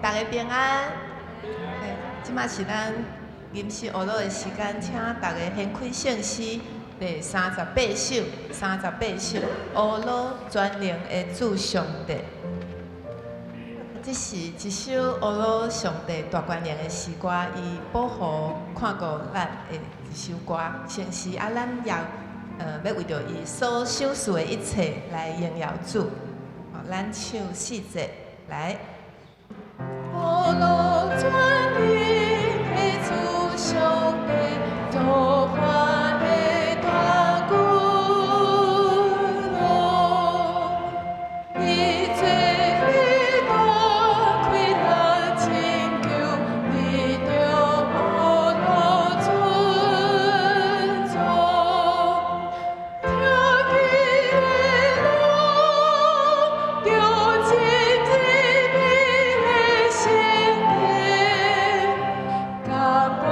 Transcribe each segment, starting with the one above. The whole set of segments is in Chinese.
大家平安。即马是咱吟诗学乐的时间，请大家先开圣诗第38首，38首学乐专灵的主上帝。这是一首学乐上帝大关联的诗歌，伊保护看顾咱的一首歌。圣诗啊，咱也要为着伊所赏赐的一切来荣耀主。咱唱4节来。学乐专灵的主上帝，多欢的大鼓乐，伊做彼打开咱拯救，为着学乐尊重，听起的乐，着真真美的心田，甲我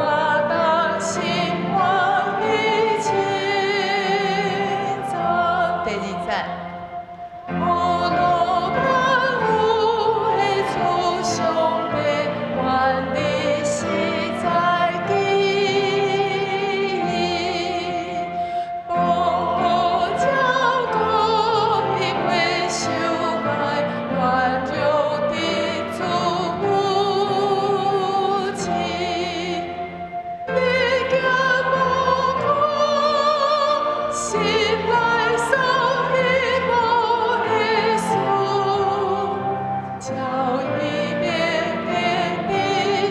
当心欢喜前走。第2节。学乐万有的主上帝，愿你实在记忆，保护照顾你会受爱，愿着地主母亲，你行无苦，心内所希望的事，照伊明明地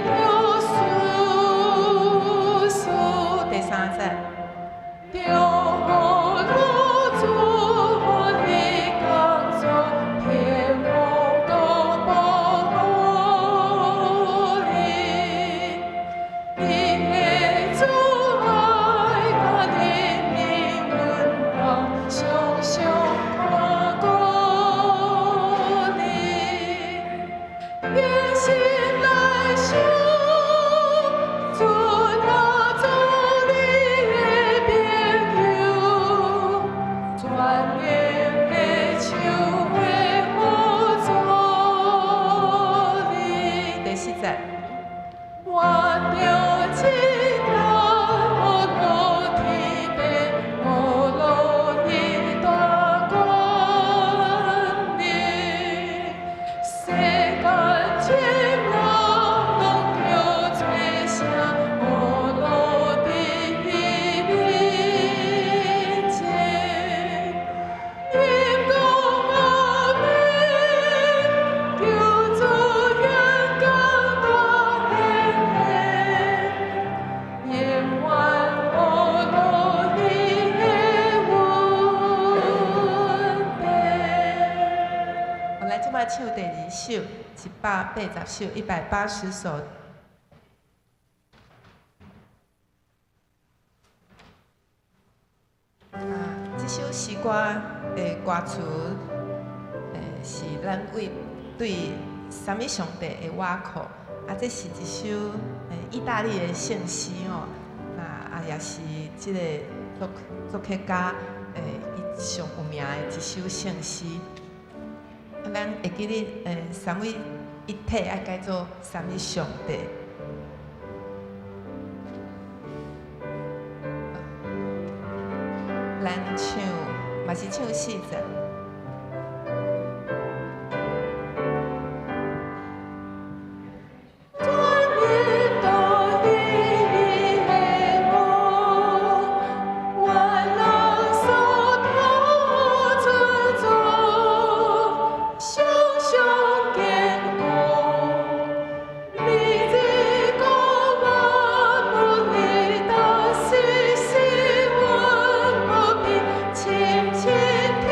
着事。第3节。着学乐主欢喜工作，天父都保护你，你的主爱甲你命运帮，常常看顾你，用心来想，主啊，做你的朋友，专业的手会辅助你。第4节。我着这条学乐天地，学乐的大观念，世间千人拢着做声学乐的面前，因公阿妹，求主眼光大显现，永远学乐你的稳定。我来即摆唱第2首，180首，180首。这首诗歌的歌词，是咱对三位上帝的挖苦。这是一首意大利的圣诗哦，也是即个作曲家伊上有名的一首圣诗。咱会记得三位一体爱改做三位上帝。咱唱嘛是唱4节。亲亲跳。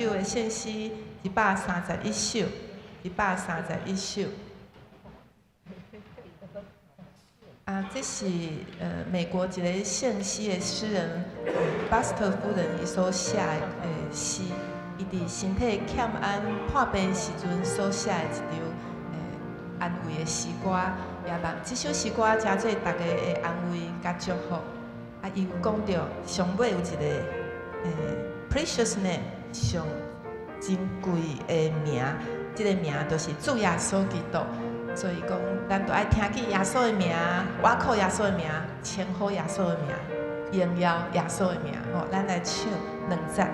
首的圣诗131首，131首。这是美国一个圣诗的诗人巴斯特夫人伊所写的诗，伊伫身体欠安破病时阵所写的一张安慰的诗歌，也望这首诗歌真做大家的安慰甲祝福。伊有讲到上尾有一个precious name 上珍贵的名，这个名就是主耶稣基督。所以讲，咱都爱听见耶稣的名，挖靠耶稣的名，称呼耶稣的名，荣耀耶稣的名。吼，咱来唱2节。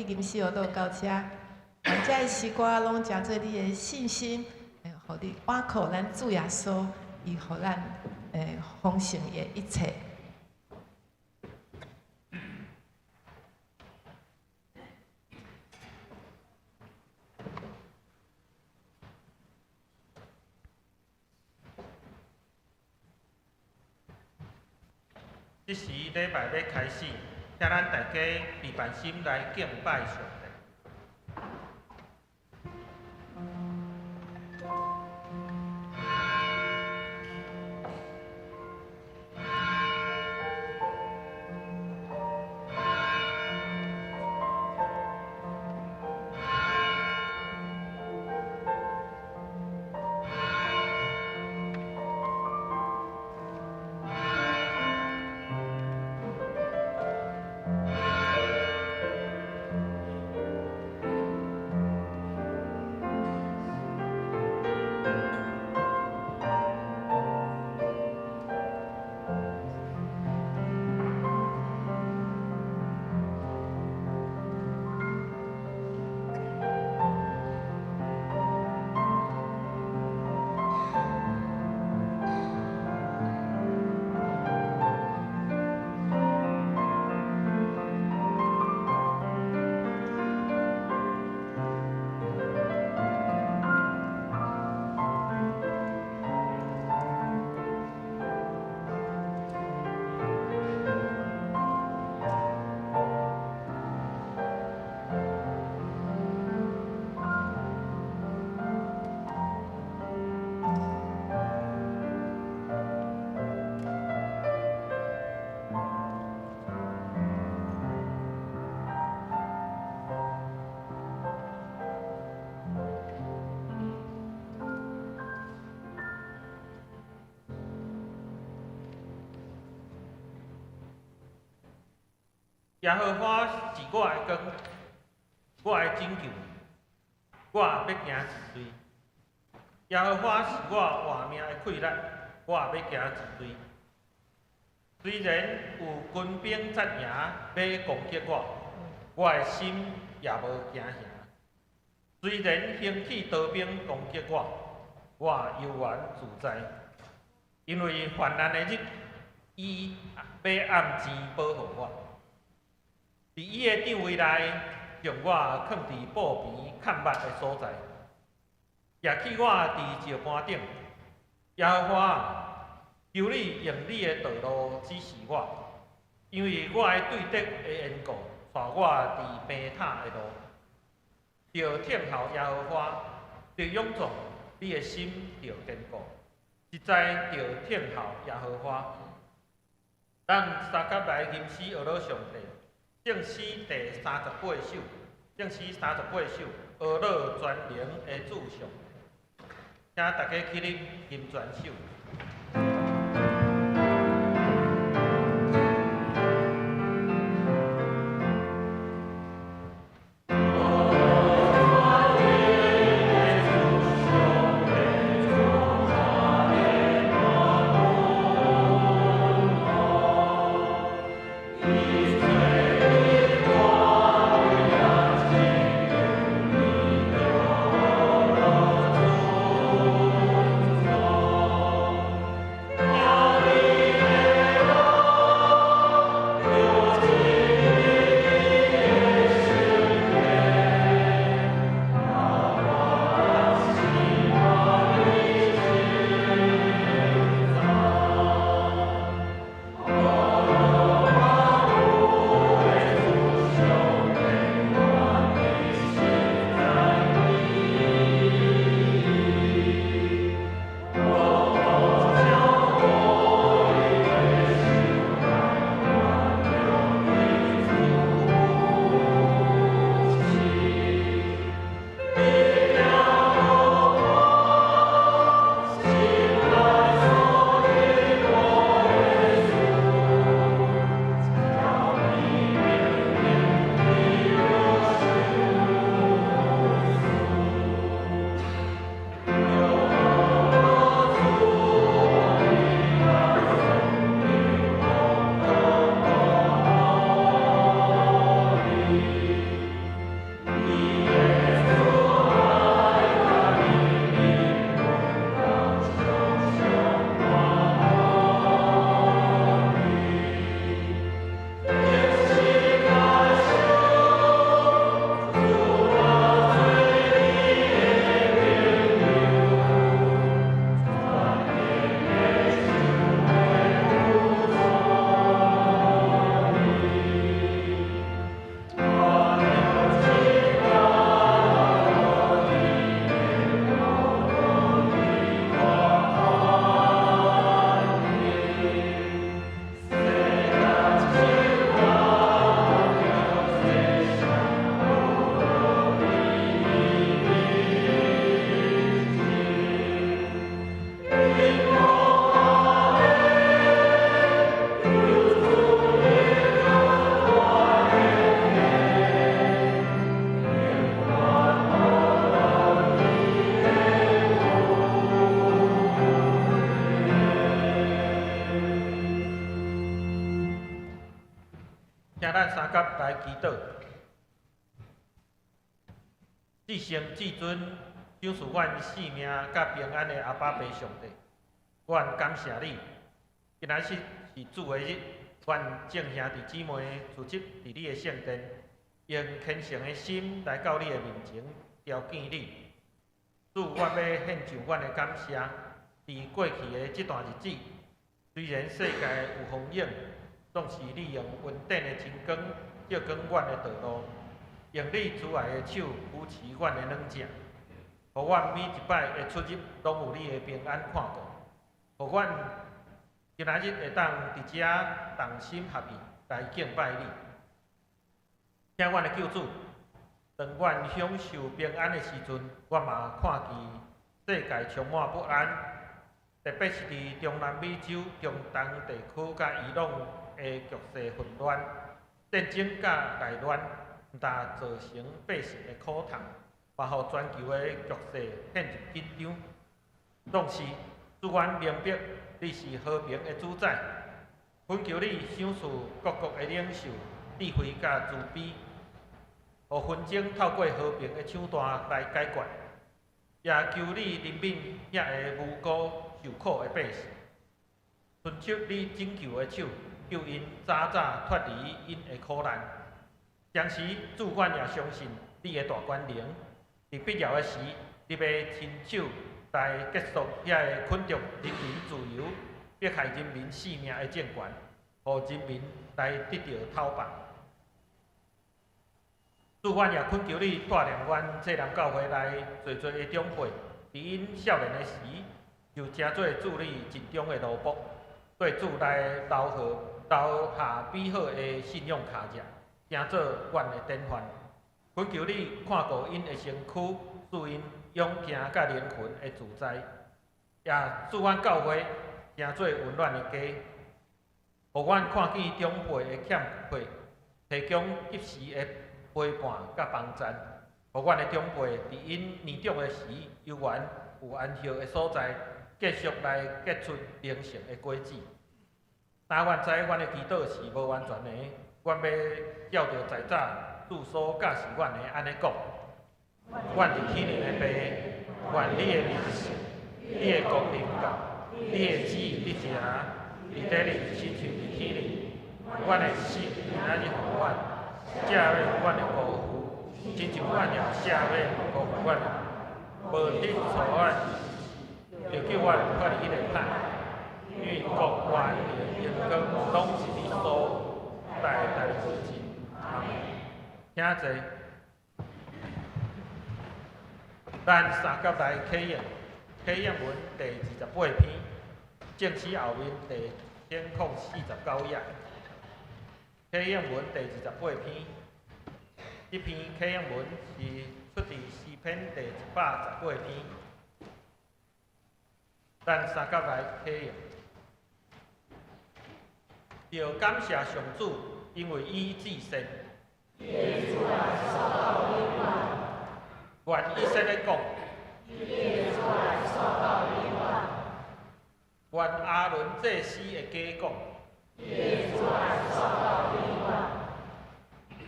吟诗就到这，这些诗歌拢诚做你的信心，互你倚靠咱主耶稣，伊互咱丰盛的一切。这时礼拜要开始。请咱大家备办心来敬拜上帝。耶和华是我的光，我的拯救，我也要行一队。耶和华是我活命的气力，我也要行一队。虽然有军兵扎营要攻击我，我的心也无惊吓。虽然兴起刀兵攻击我，我悠然自在，因为患难的日，伊要暗前保护我。伊个帐位内，将我放伫布边看捌的所在，举起我伫石盘顶。耶和华啊，求你用你的道路指示我，因为我的对敌的缘故，带我伫平坦的路。着听候耶和华，着勇壮，你的心着坚固，实在着听候耶和华。咱三甲来吟诗学老上帝，正诗第38首，正诗38首，学老全能的主上，请大家起立吟全首。请咱三甲来祈祷，至圣至尊，赏赐阮性命甲平安的阿爸爸上帝，阮感谢你。今仔日是主的日，阮众兄弟姊妹聚集伫你的圣殿，用虔诚的心来到你的面前朝见你。主，我要献上阮的感谢。伫过去的这段日子，虽然世界有风影，总是你用稳定的真光照光阮的道路，用你慈爱的手扶持阮的软正，互阮每一摆的出入拢有你的平安看顾，互阮今仔日会当伫遮同心合意来敬拜你。请阮的救主，当阮享受平安的时阵，阮嘛看见世界充满不安。特别是伫中南美洲、中东地区甲伊朗的局势混乱、战争甲内乱，毋但造成百姓的苦痛，嘛互全球的局势陷入紧张。总是主阮明白你是和平的主宰，恳求你赏赐各国的领袖智慧甲慈悲，互纷争透过和平的手段来解决。也求你怜悯遐个无辜受苦的百姓，伸出你拯救的手，救因早早脱离因的苦难。当时主管也相信你的大官能，伫必要的时，你要亲手来结束遐个捆住人民自由、迫害人民性命的政权，互人民来得到讨伐。主管也恳求你带领阮济南教会内侪侪的长辈，伫因少年的时，就诚做助你尽忠的奴仆，对主来留下美好的信用卡值，成做阮的典范。恳求你看顾因的身躯，使因永行甲灵魂的自在，也祝阮教会成做温暖的家，互阮看见长辈的欠缺，提供及时的陪伴甲帮衬，互阮的长辈伫因年长的时，犹原有安息的所在，继续来结出灵性的果子。但愿知阮的祈祷是无完全的，阮要照着在早主所教示阮的安尼讲：阮伫天灵的爸，愿你的名是，你的国临到，你的旨意你行，伫地里亲像伫天里。阮的食今仔日互阮，遮要阮的辜负，亲像阮也赦免辜负阮的，无得错阮，就叫阮脱离迄个歹。因为国权的荣光拢是你所代代之尽。阿门。请坐。咱三角内启应文第28篇，正史后面第1049页。启应文第28篇，这篇启应文是出自诗篇第118篇。咱三角内启应。要感谢上主，因为伊至善。愿以色列讲。愿阿伦祭司的家讲。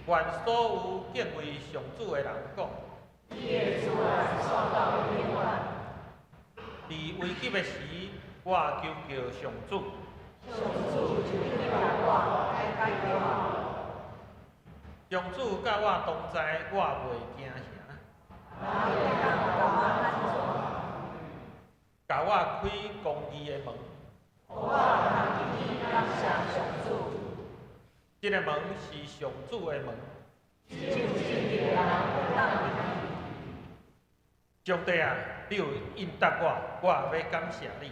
愿所有敬畏上主的人讲。伫危急的时，我求上主。上主甲我同在，我袂惊吓。甲我开公义的门。这个门是上主的门。上帝啊，你有应答我，我要感谢你。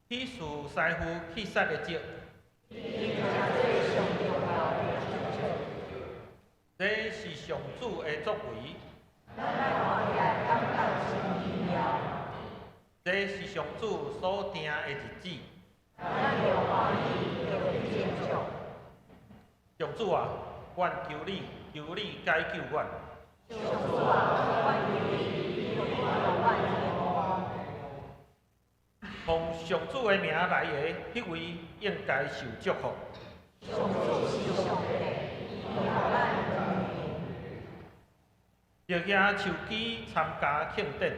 彼事师傅去杀的节，这是上主的作为，这是上主所定的日子。上主啊，阮求你解救阮。奉上主的名来的，迄位应该受祝福。着举手机参加庆典。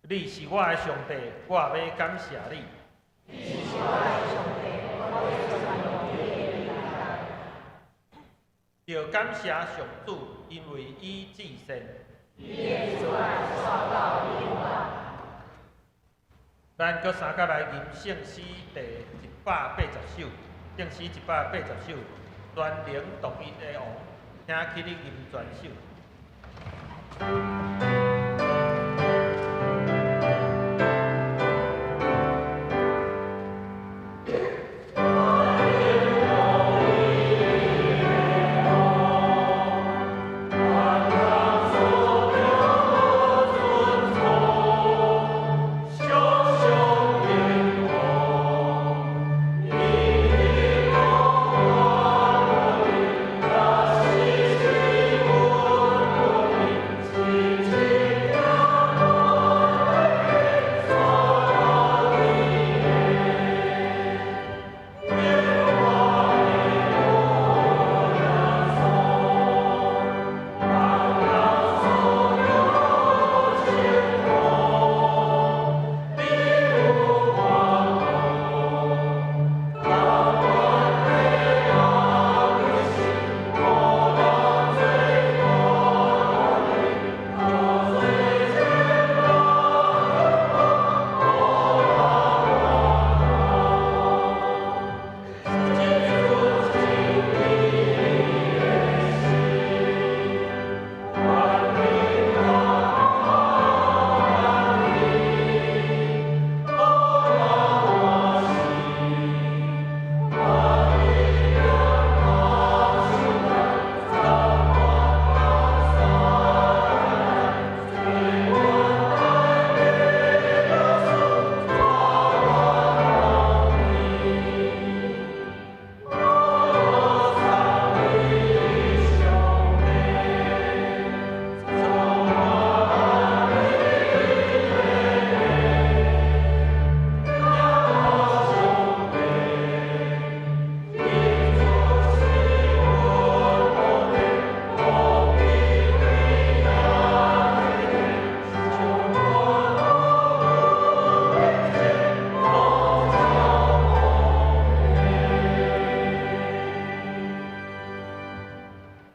你是我的上帝，我要感谢你。着感谢上主，因为伊至善。咱搁三角来吟圣诗第180首，圣诗180首，全能独一的王，请起你吟全首。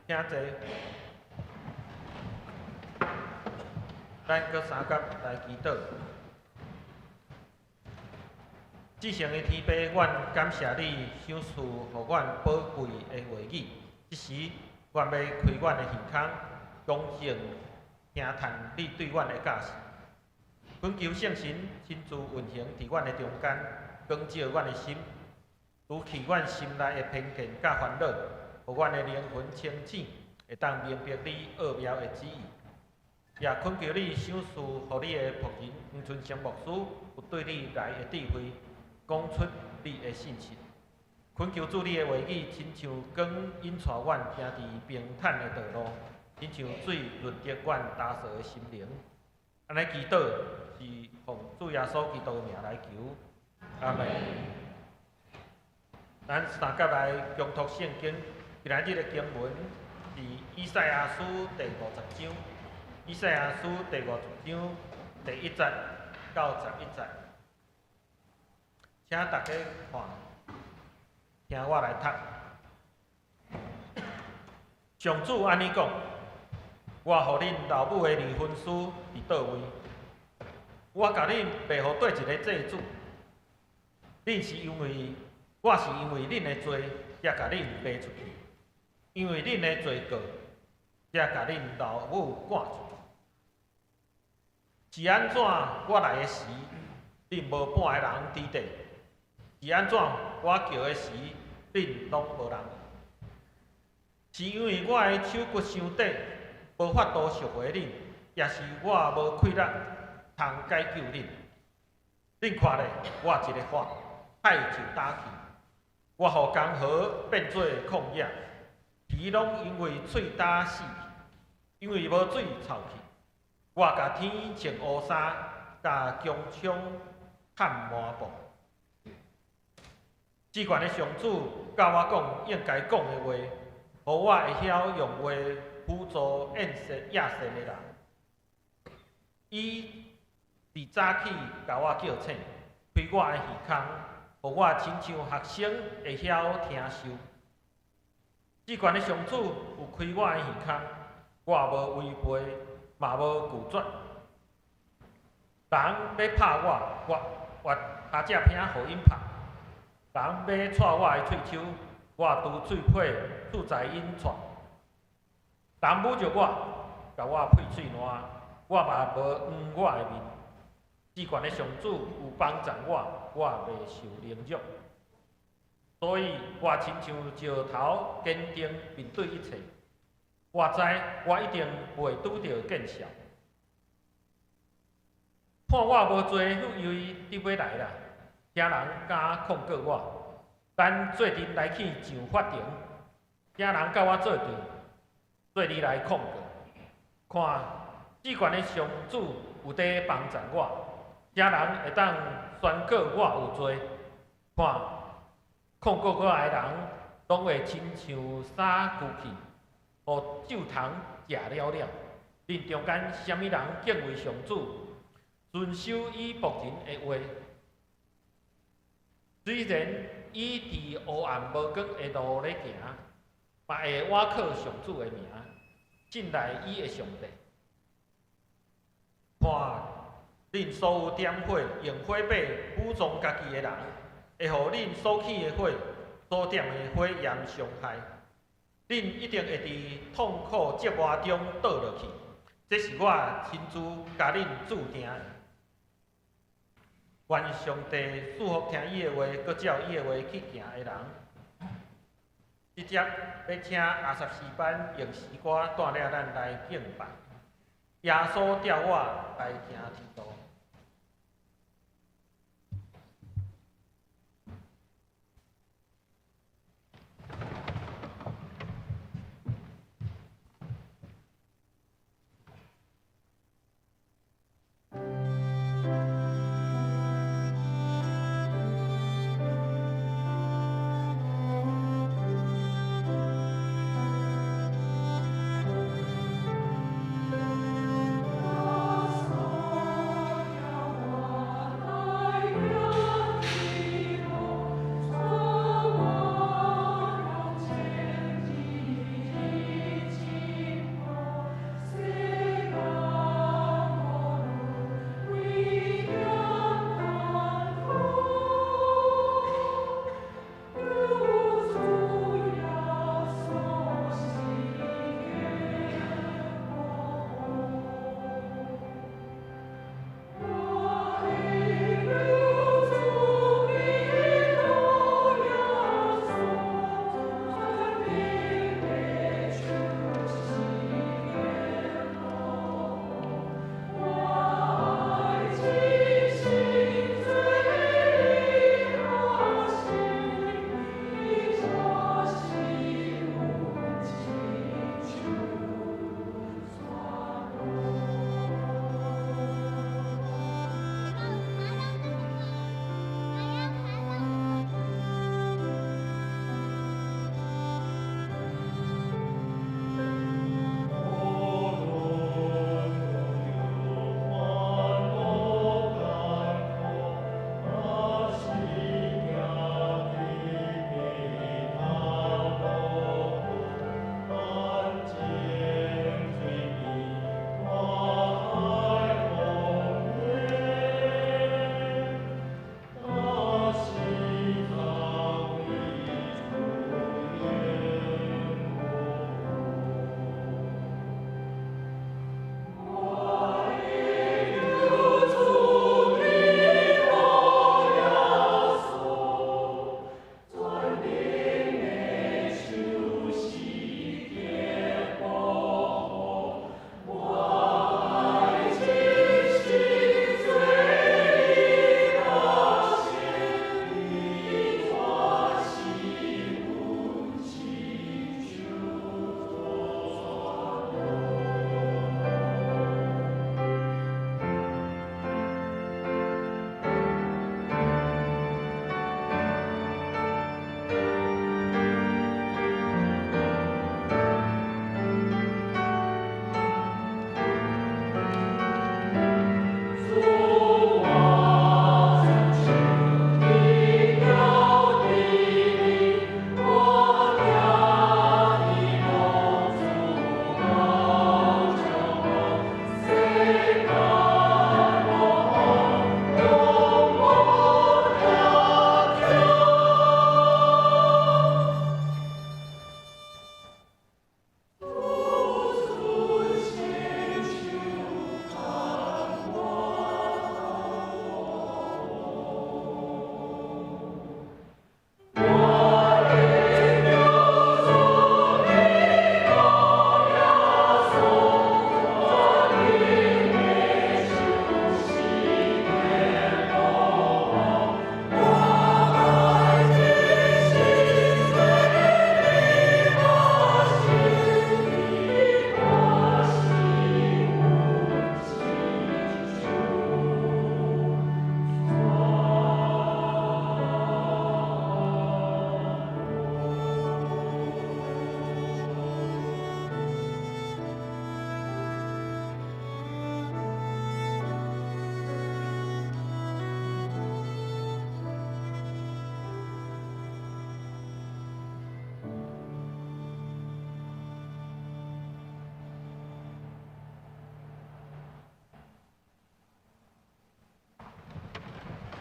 请坐。咱搁三甲来祈祷。至诚的天父，阮感谢你赏赐予阮宝贵的话语。即时，阮要开阮的耳孔，恭敬听叹你对阮的教示。恳求圣神亲自运行伫阮的中间，光照阮的心，除去阮心内的偏见甲烦恼，互阮的灵魂清醒，会当明白你奥妙的旨意。也恳求你赏赐，互你的仆人黄春生牧师有对你来的智慧，讲出你的信息。恳求主你的话语，亲像光引带阮行伫平坦的道路，亲像水润泽阮打扫的心灵。安尼祈祷是奉主耶稣基督的名来求，阿门。咱三甲来共读圣经，今仔日的经文是以赛亚书第50章。以赛亚书第50章第1节到11节，请大家看，听我来读。上主安尼讲：我互恁老母的离婚书伫倒位？我甲恁卖互倒一个祭主？我是因为恁的罪，才甲恁卖出去；因为恁的罪过，才甲恁老母赶出去。是安怎？我来的时，恁无半个人伫地；是安怎？我叫的时，恁拢无人。是因为我的手骨伤短，无法度赎回恁，也是我无气力通解救恁。恁看咧，我一个花，海就打去；我互江河变做旷野，鱼拢因为喙焦死去，因为无水臭去。我甲天穿乌衫，甲穹苍探满布。至悬的上主教我讲应该讲的话，互我会晓用话辅助厌世的人。伊伫早起甲我叫醒，开我的耳孔，互我亲像学生会晓听授。至悬的上主有开我的耳孔，我无违背。嘛无拒绝，人要拍我下只拼互因拍；人要踹我的喙手，我拄喙皮拄在因踹；人侮辱我，甲我配喙烂，我嘛无黄我的面。至悬的上主有帮助我，我袂受凌辱。所以我亲像石头，坚定面对一切。我知我一定袂拄着见效，看我无罪，又伊伫要来啦，惊人敢控告我，咱做阵来去上法庭，惊人甲我作对，做你来控告。看至悬的上主有在帮助我，惊人会当宣告我有罪。看控告我的人，拢会亲像衫旧去。互酒堂食了了，恁中间虾米人敬畏上主，遵守伊仆人的话？虽然伊伫黑暗无光的路咧行，嘛会倚靠上主的名，信赖伊的上帝。看恁所有点火用火把武装家己的人，会互恁所起的火所点的火焰伤害。恁一定会伫痛苦折磨中倒落去，这是我亲自甲恁注定的。愿上帝祝福听伊的话，搁照伊的话去行的人。直接要请阿萨斯班用诗歌带领咱来敬拜，耶稣召我来行天道。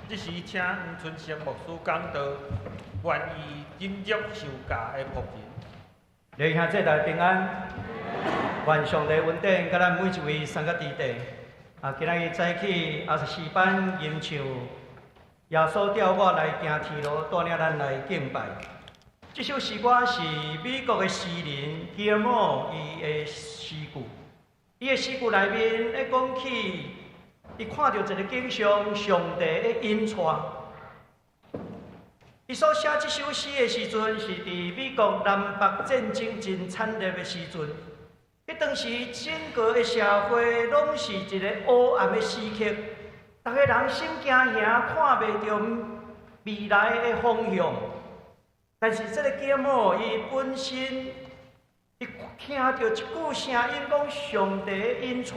这时请黄春生牧师讲道，愿意斟酌受教的仆人。弟兄姐妹平安，愿上帝恩典甲咱每一位三个弟弟。今仔日早起24班吟唱，耶稣调我来行天路，带领咱来敬拜。这首诗歌是美国的诗人吉尔摩伊的诗句。伊的诗句内面咧讲起，伊看到一个景象，上帝的引带。伊所写这首诗的时阵，是伫美国南北战争真惨烈的时阵。迄当时整个的社会拢是一个黑暗的时刻，逐个人心惊惊，看袂到未来的方向。但是这个吉尔摩伊本身，伊听到一句声音，讲上帝的引带，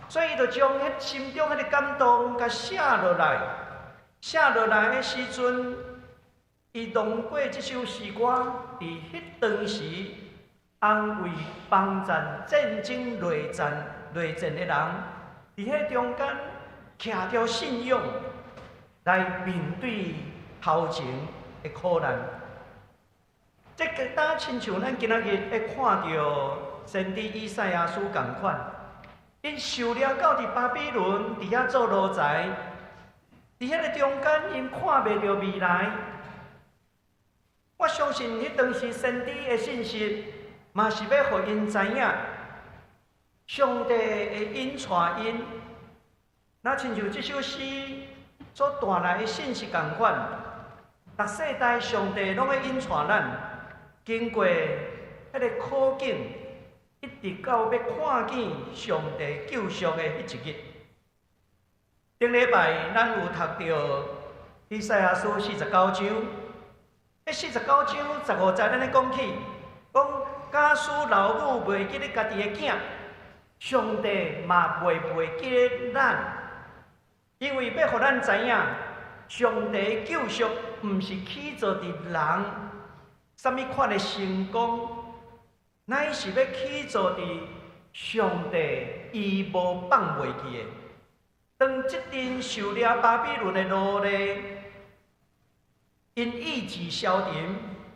所以伊就将迄心中迄个感动甲写落来。写落来的时阵，伊弄过这首诗歌，伫迄当时安慰、帮战、战争内战的人，伫迄中间徛着信仰来面对头前的苦难。这个当亲像咱今仔日会看到先知以赛亚书同款，因受了到伫巴比伦伫遐做奴才，伫迄个中间因看袂到未来。我相信迄当时先知的信息，嘛是要互因知影，上帝会引带因。那亲像这首诗所带来的信息同款，逐世代上帝拢会引带咱。经过迄个苦境，一直到要看见上帝救赎的迄一日。顶礼拜咱有读到以赛亚书49章，迄49章15节咱咧讲起，讲家属老母袂记咧家己的囝，上帝嘛袂记咧咱，因为要互咱知影，上帝救赎毋是起做伫人。什么款的成功，乃是要起做伫上帝伊无放袂记的。当即阵受了巴比伦的奴隶，因意志消沉，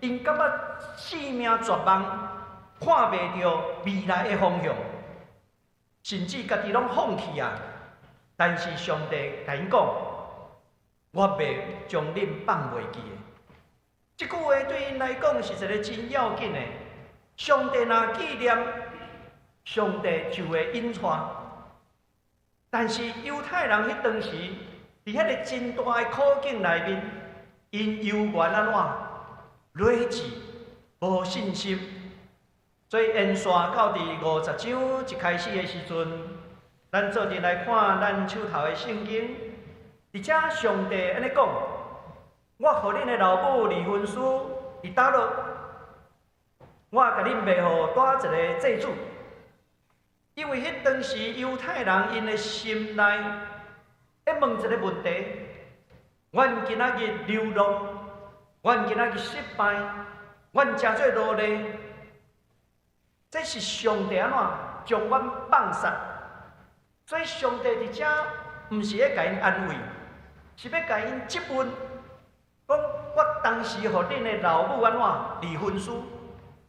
因感觉性命绝望，看袂到未来的方向，甚至家己拢放弃啊。但是上帝甲因讲：“我袂将恁放袂记的。”这句话对因来讲是一个真要紧的。上帝若纪念，上帝就会引带。但是犹太人迄当时，伫迄个真大的苦境内面，因犹原安怎睿智、无信心。所以沿线到第50章一开始的时阵，咱做阵来看咱手头的圣经，伫遮上帝安尼讲。我互恁的老母离婚书伫倒落，我甲恁卖互带一个祭主，因为迄当时犹太人因的心内会问一个问题：阮今仔日流浪，阮今仔日失败，阮诚做奴隶，这是上帝安怎将阮放杀？所以上帝伫遮毋是要甲因安慰，是要甲因质问。讲我当时互恁的老母安怎离婚书？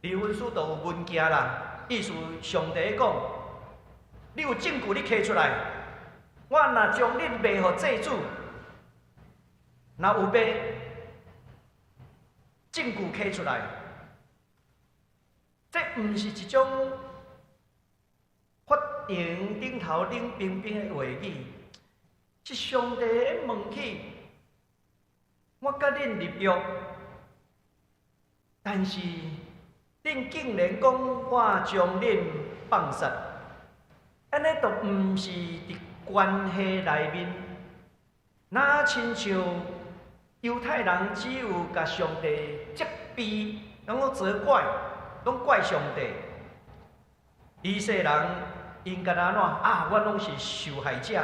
离婚书就有文件啦，意思上帝讲，你有证据你摕出来，我若将恁卖互祭主，若有卖，证据摕出来，这毋是一种法庭顶头冷冰冰的话语，是上帝的问起。我甲恁立约，但是恁竟然讲我将恁放杀，安尼就毋是伫关系内面，那亲像犹太人只有甲上帝责备，然后责怪，拢怪上帝。以色列人因甲安怎啊？我拢是受害者，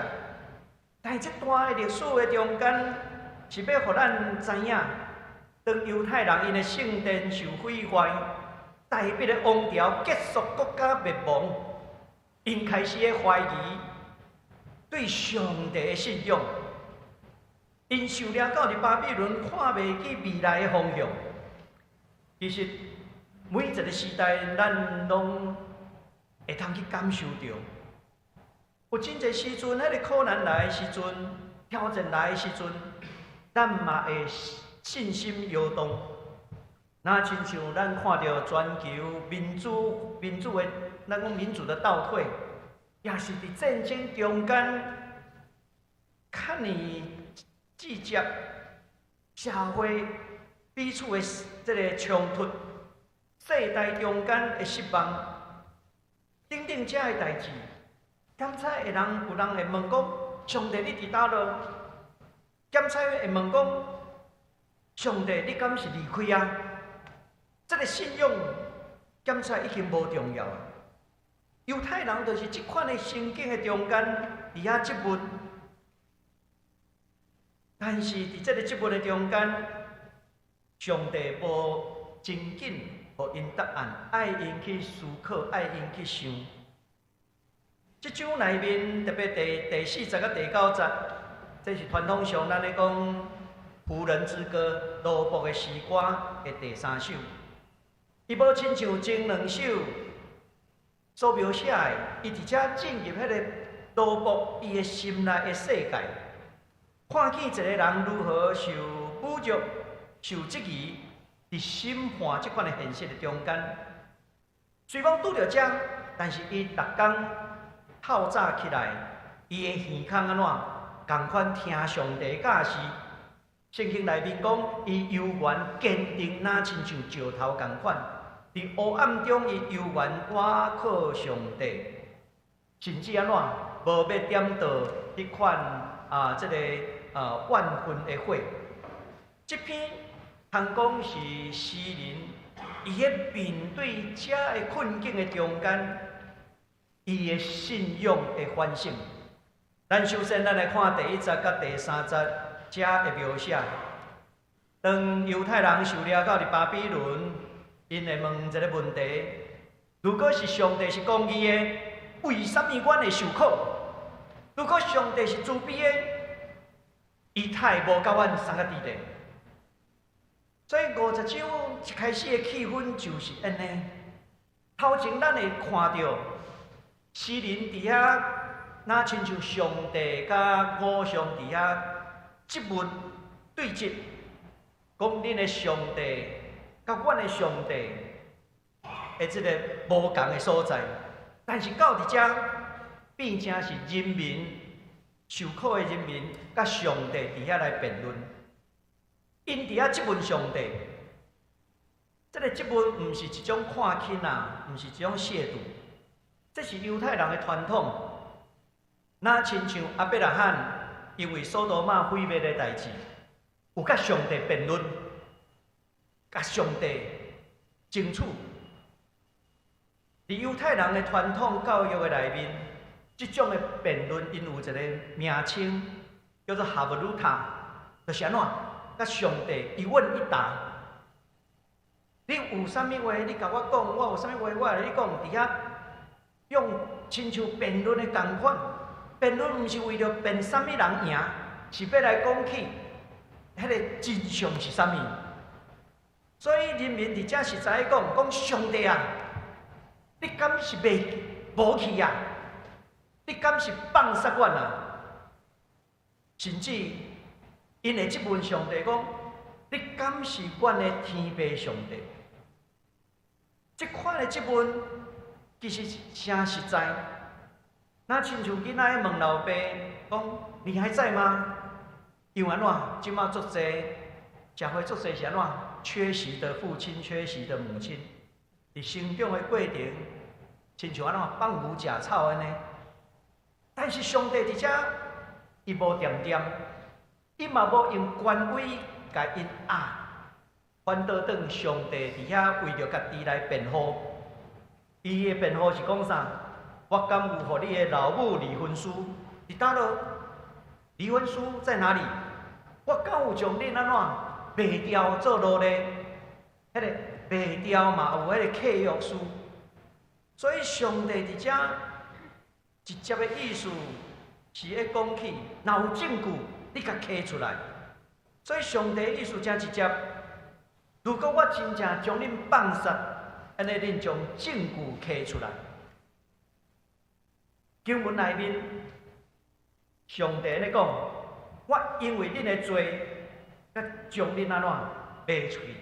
但是这段历史的中间。是要互咱知影，当犹太人因的圣殿受毁坏，代表的王朝结束，国家灭亡，因开始怀疑对上帝的信仰。因受掠到伫巴比伦，看袂起未来的方向。其实每一个时代，咱拢会通去感受到，有真侪时阵，迄个苦难来的时阵，挑战来的时阵，咱嘛会信心摇动。那亲像咱看到全球民主的，咱讲民主的倒退，也是伫战争中间，较呢计较社会彼此的这个冲突，世代中间的失望，等等这的代志，检测有人会问讲，上帝你伫倒落？检测会问讲，上帝你敢是离开啊？这个信仰检测已经无重要啊！犹太人就是这款的圣经的中间，伫遐质问。但是伫这个质问的中间，上帝无真紧互因答案，爱因去思考，爱因去想。这章内面特别第40甲第9节，这是传统上咱咧讲《仆人之歌》罗卜的诗歌的第3首。伊无亲像前2首所描写的，伊直接进入迄个罗卜伊的心内的世界。看见一个人如何受侮辱、受质疑，伫审判这款的现实的中间，虽讲拄着这，但是伊逐工透早起来，伊的耳孔安怎，共款听上帝教示。圣经内面讲，伊犹原坚定，若亲像石头共款，伫黑暗中，伊犹原倚靠上帝，甚至安怎，无要点到迄款这个万分的火。这篇通讲是诗人，伊喺面对这个困境的中间，伊的信仰的反省。咱首先咱来看第1节甲第3节，这的描写。当犹太人受掠到伫巴比伦，因会问一个问题：如果是上帝是公义的，为什么阮会受苦？如果上帝是慈悲的，伊太无甲阮相甲伫咧。所以50章一开始的气氛就是安尼。头前咱会看到诗人伫遐，若亲像上帝甲偶像伫遐质问对质，讲恁的上帝甲阮的上帝的即个无共的所在。但是到伫遮，变成是人民受苦的人民甲上帝伫遐来辩论。因伫遐质问上帝，这个质问毋是一种看轻啊，毋是一种亵渎，这是犹太人的传统。若亲像亚伯拉罕因为所多玛毁灭的代志，有甲上帝辩论，甲上帝争取。伫犹太人的传统教育的内面，这种的辩论因有一个名称，叫做哈布鲁塔，就是安怎？甲上帝一问一答。你有啥物话，你甲我讲；我有啥物话，我来你讲。伫遐用亲像辩论的同款，辩论毋是为了辩啥物人赢，是要来讲起迄个真相是啥物。所以人民伫遮实在讲上帝啊，你敢是袂无去啊？你敢是放杀阮啊？甚至因会质问上帝讲：你敢是阮的天父上帝？这款的质问其实诚实在。那亲像囡仔问老爸讲：你还在吗？因为安怎？即马足侪社会足侪是安怎？缺席的父亲，缺席的母亲，伫成长的过程，亲像安怎放牛食草安尼。但是上帝伫遮，伊无点点，伊嘛无用权威甲因压，反倒当上帝伫遐为着家己来辩护。伊的辩护是讲啥？我敢有互你的老母离婚书？伫倒落？离婚书在哪里？我敢有将恁安怎卖掉做奴隶？迄个卖掉嘛有迄个契约书。所以上帝伫遮直接的意思是咧讲起，若有证据，你甲摕出来，所以上帝意思真直接。如果我真正将恁放杀，安尼恁将证据摕出来。经文内面，上帝咧讲，我因为恁的罪，甲将恁安怎卖出去？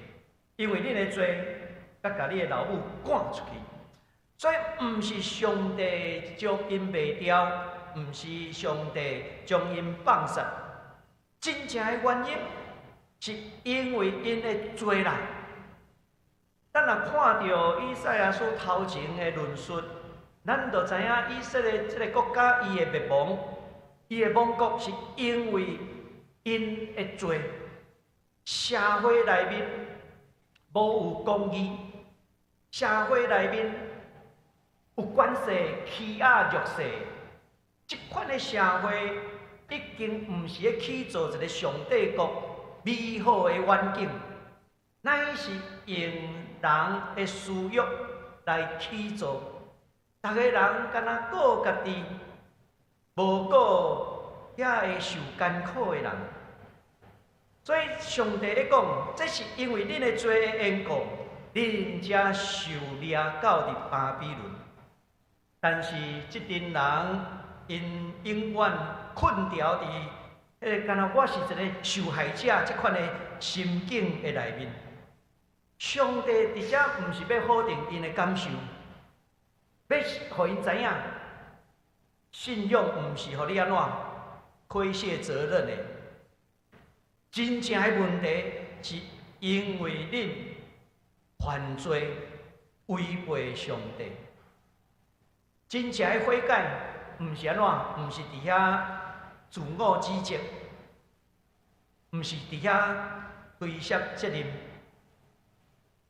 因为恁的罪，甲甲你的老母赶出去。所以，毋是上帝将因卖掉，毋是上帝将因放杀，真正的原因。是因为因的罪啦。咱若看到以赛亚书头前的论述，咱就知影以色列这个国家伊的灭亡，伊的亡国是因为因的罪。社会内面无有公义，社会内面有关系欺压弱势，这款的社会已经毋是咧去做一个上帝国。美好的环境，乃是用人的私欲来去做。逐个人敢若顾家己，无顾遐会受艰苦的人。所以上帝咧讲，这是因为恁的罪的缘故，恁才受掠到入巴比伦。但是这群人因永远困牢伫。敢若我是一个受害者，这款的心境的内面，上帝伫遮毋是要否定因的感受，要互因知影，信仰毋是互你安怎推卸责任的。真正的问题是因为恁犯罪违背上帝。真正的悔改毋是安怎，毋是伫遐。自我指责，毋是伫遐推卸责任，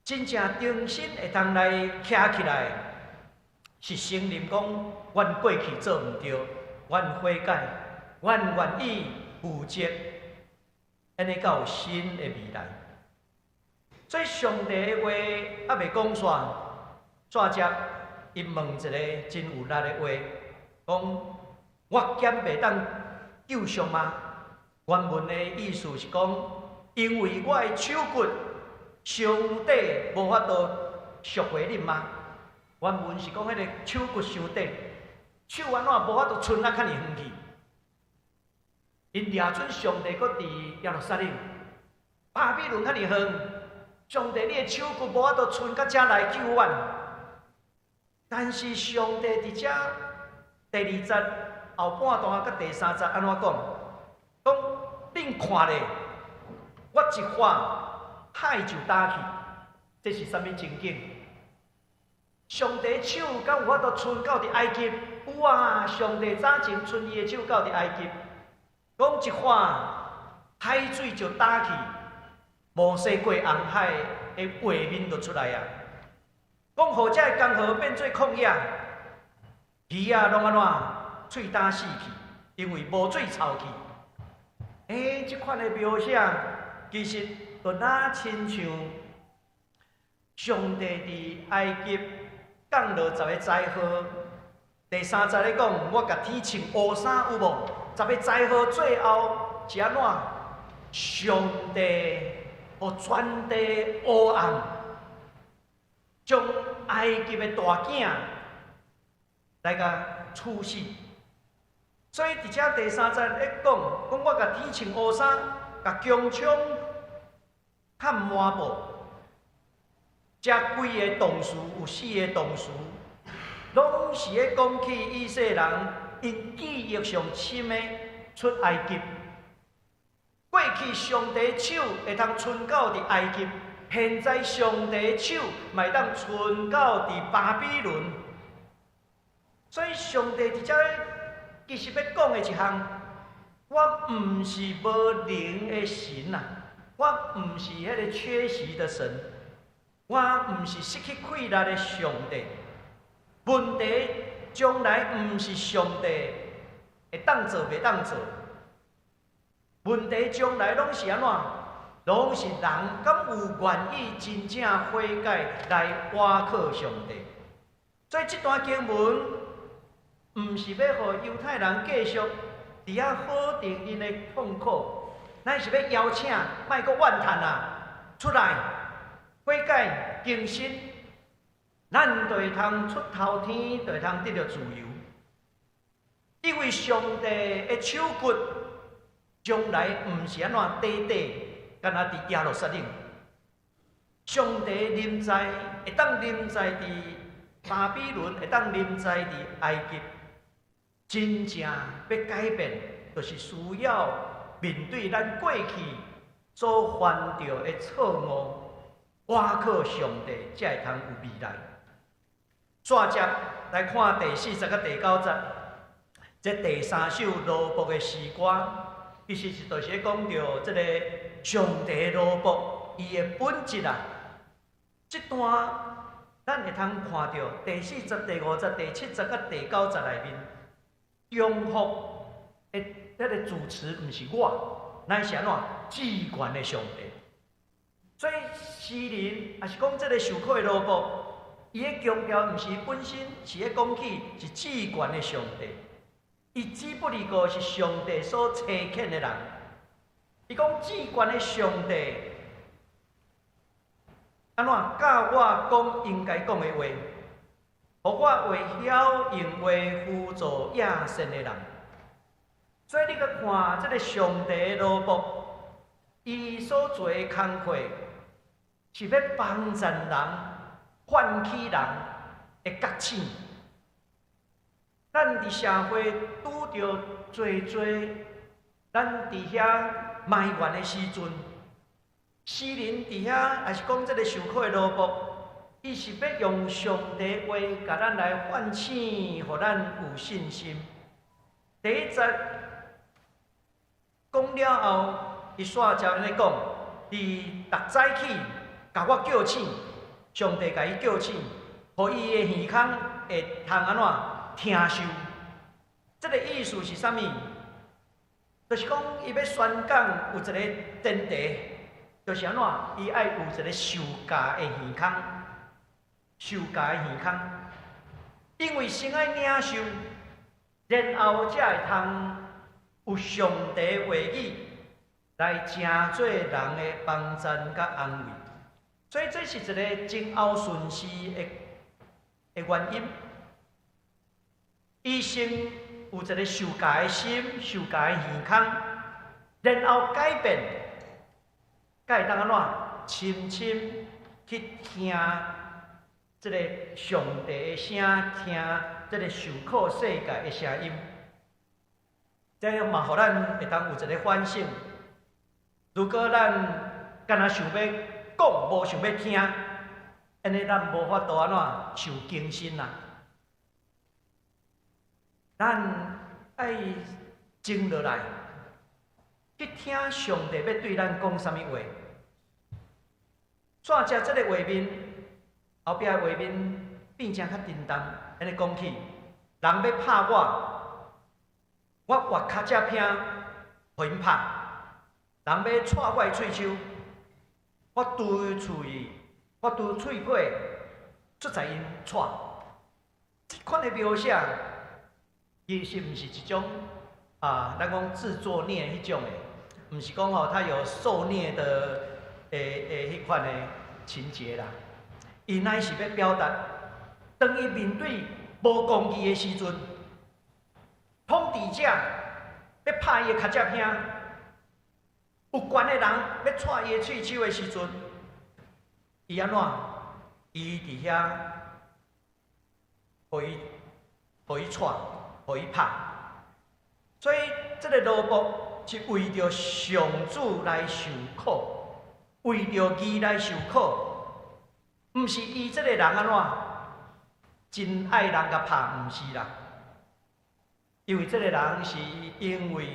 真正重新会当来徛起来，是承认讲，阮过去做毋对，阮悔改，阮愿意负责，安尼才有新的未来。所以上帝的话还未讲煞，煞接因问一个真有力的话，讲我减袂当。救赎吗？原文的意思是讲，因为我的手骨，上帝无法度赎回恁吗？原文是讲迄个手骨伤底，手安怎无法度伸啊，较尔远去？因掠准上帝搁伫耶路撒冷，巴比伦较尔远，上帝你的手骨无法度伸到遮来救阮。但是上帝伫遮第二节。后半段甲第三节安怎讲？讲恁看咧，我一发海就打去，这是啥物情景？上帝手敢有法度伸到伫埃及？有啊！上帝早前伸伊的手到伫埃及，讲一发海水就打去，摩西过红海的画面就出来啊！讲互遮的江河变做旷野，鱼啊拢安怎？喙焦死去，因为无水臭去。这款的描写，其实就哪亲像上帝伫埃及降落10个灾祸。第3节咧讲，我甲天穿乌衫有无？10个灾祸最后是安怎？上帝互全地黑暗，将埃及的大囝来甲处死。所以伫遮第3节咧讲，我甲天穿乌衫，甲弓枪砍满布，遮几个同事有4个同事，拢是咧讲起以色列人因记忆上深的出埃及。过去上帝的手会通伸到伫埃及，现在上帝的手嘛会当伸到伫巴比伦。所以上帝伫遮。其实要讲的一项，我毋是无灵的神啊，我毋是迄个缺席的神，我毋是失去气力的上帝。问题将来毋是上帝会当做袂当做，问题将来拢是安怎？拢是人敢有愿意真正悔改来倚靠上帝。所以这段经文。毋是要互犹太人继续伫遐否定因的痛苦，咱是要邀请，莫阁怨叹啊，出来悔改更新，咱就会通出头天，就会通得到自由。因为上帝的手骨将来毋是安怎短短，敢若伫耶路撒冷。上帝临在，会当临在伫巴比伦，会当临在伫埃及。真正要改变，就是需要面对咱过去所犯着的错误，倚靠上帝，才会通有未来。接着来看第40甲第9节，这第3首罗卜的诗歌，其实是就是讲着这个上帝罗卜伊的本质啊。这段咱会通看到第40、第50、第70甲第9节内面。永福的这个主持不是我，乃是安怎至权的上帝。所以诗人也是讲这个受苦的罗卜，伊的强调不是本身，是咧讲起是至权的上帝。伊只不过是上帝所差遣的人。伊讲至权的上帝，安怎教我讲应该讲的话？互我会晓用话辅助野善的人，所以你去看这个上帝的罗卜，伊所做的工课是要帮助人、唤起人的觉醒。咱伫社会拄着侪咱伫遐埋怨的时阵，诗人伫遐也是讲这个受苦的罗卜。伊是要用上帝话，甲咱来唤醒，互咱有信心。第一节讲了后，伊煞接安尼讲：伫逐早起，甲我叫醒，上帝甲伊叫醒，互伊的耳孔会通安怎听受。这个意思是啥物？就是讲伊要宣讲有一个前提，就是安怎？伊爱有一个受教的耳孔。受教的耳孔，因为先爱领受，然后才会通有上帝话语来成做人的帮衬甲安慰。所以这是一个真后顺序的原因。伊先有一个受教的心、受教的耳孔，然后改变，才会当安怎深深去听。这个上帝的声，听这个受苦世界的声音，这样嘛，互咱会当有一个反省。如果咱干那想要讲，无想要听，安尼咱无法度安怎受更新啦。咱爱静落来，去听上帝要对咱讲啥物话。怎只这个画面？后壁的画面变成较沉重，安尼讲起，人要拍我，我越较才拼，互因拍；人要戳我的喙手，我对喙，我对喙皮，出在因戳。这款的描写，其实毋是一种咱讲自作孽迄种的，毋是讲他有受虐的迄款的情节啦。伊乃是要表达，当伊面对无公义的时阵，统治者要拍伊的脚趾兄，有权的人要戳伊的喙手的时阵，伊安怎？伊伫遐，互伊戳，互伊拍。所以这个罗卜是为着上主来受苦，为着义来受苦。毋是伊这个人安怎真爱人甲拍，毋是啦。因为这个人是因为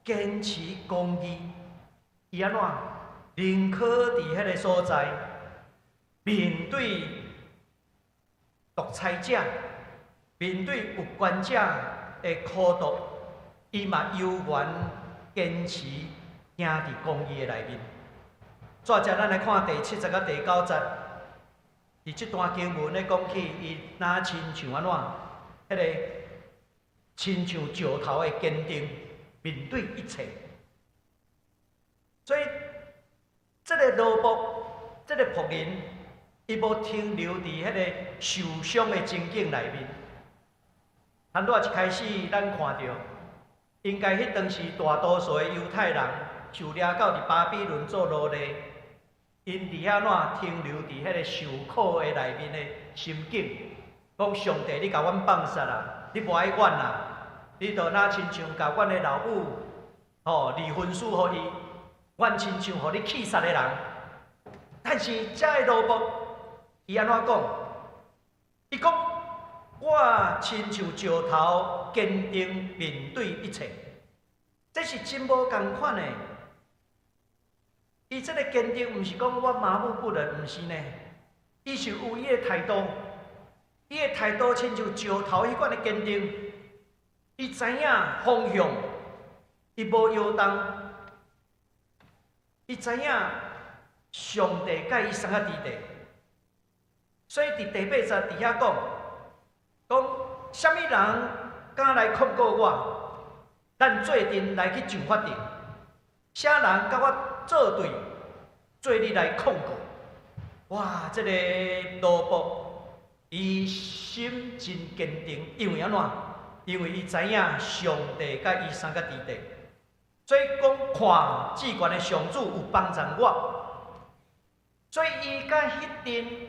坚持公义，伊安怎宁可伫迄个所在面对独裁者、面对有权者的苦毒，伊嘛犹原坚持行伫公义的内面。接着咱来看第70甲第9节。伫即段经文咧讲起，伊若亲像安怎？迄个亲像石头的坚定，面对一切。所以，这个罗卜，这个仆人，伊无停留伫迄个受伤的情景内面。咱拄一开始，咱看到，应该迄当时大多数的犹太人受掠到伫巴比伦做奴隶，因伫遐怎停留伫迄个受苦的内面的心境，讲上帝，你甲阮放杀啦，你无爱阮啦，你着若亲像甲阮的老母，离婚书互伊，阮亲像互你气杀的人。但是遮的罗卜，伊安怎讲？伊讲。我亲像石头，坚定面对一切，这是真无共款的。伊这个坚定，毋是讲我麻木不仁，毋是呢。伊是有伊的态度，伊的态度亲像石头迄款的坚定。伊知影方向，伊无摇动。伊知影上帝甲伊送啊伫地，所以伫第8节伫遐讲。讲，什么人敢来控告我？咱做阵来去上法庭。啥人甲我作对，做你来控告？哇！这个罗卜，伊心真坚定，因为安怎？因为伊知影上帝甲伊送到伫地，所以讲看至悬的上主有帮助我，所以伊甲迄阵。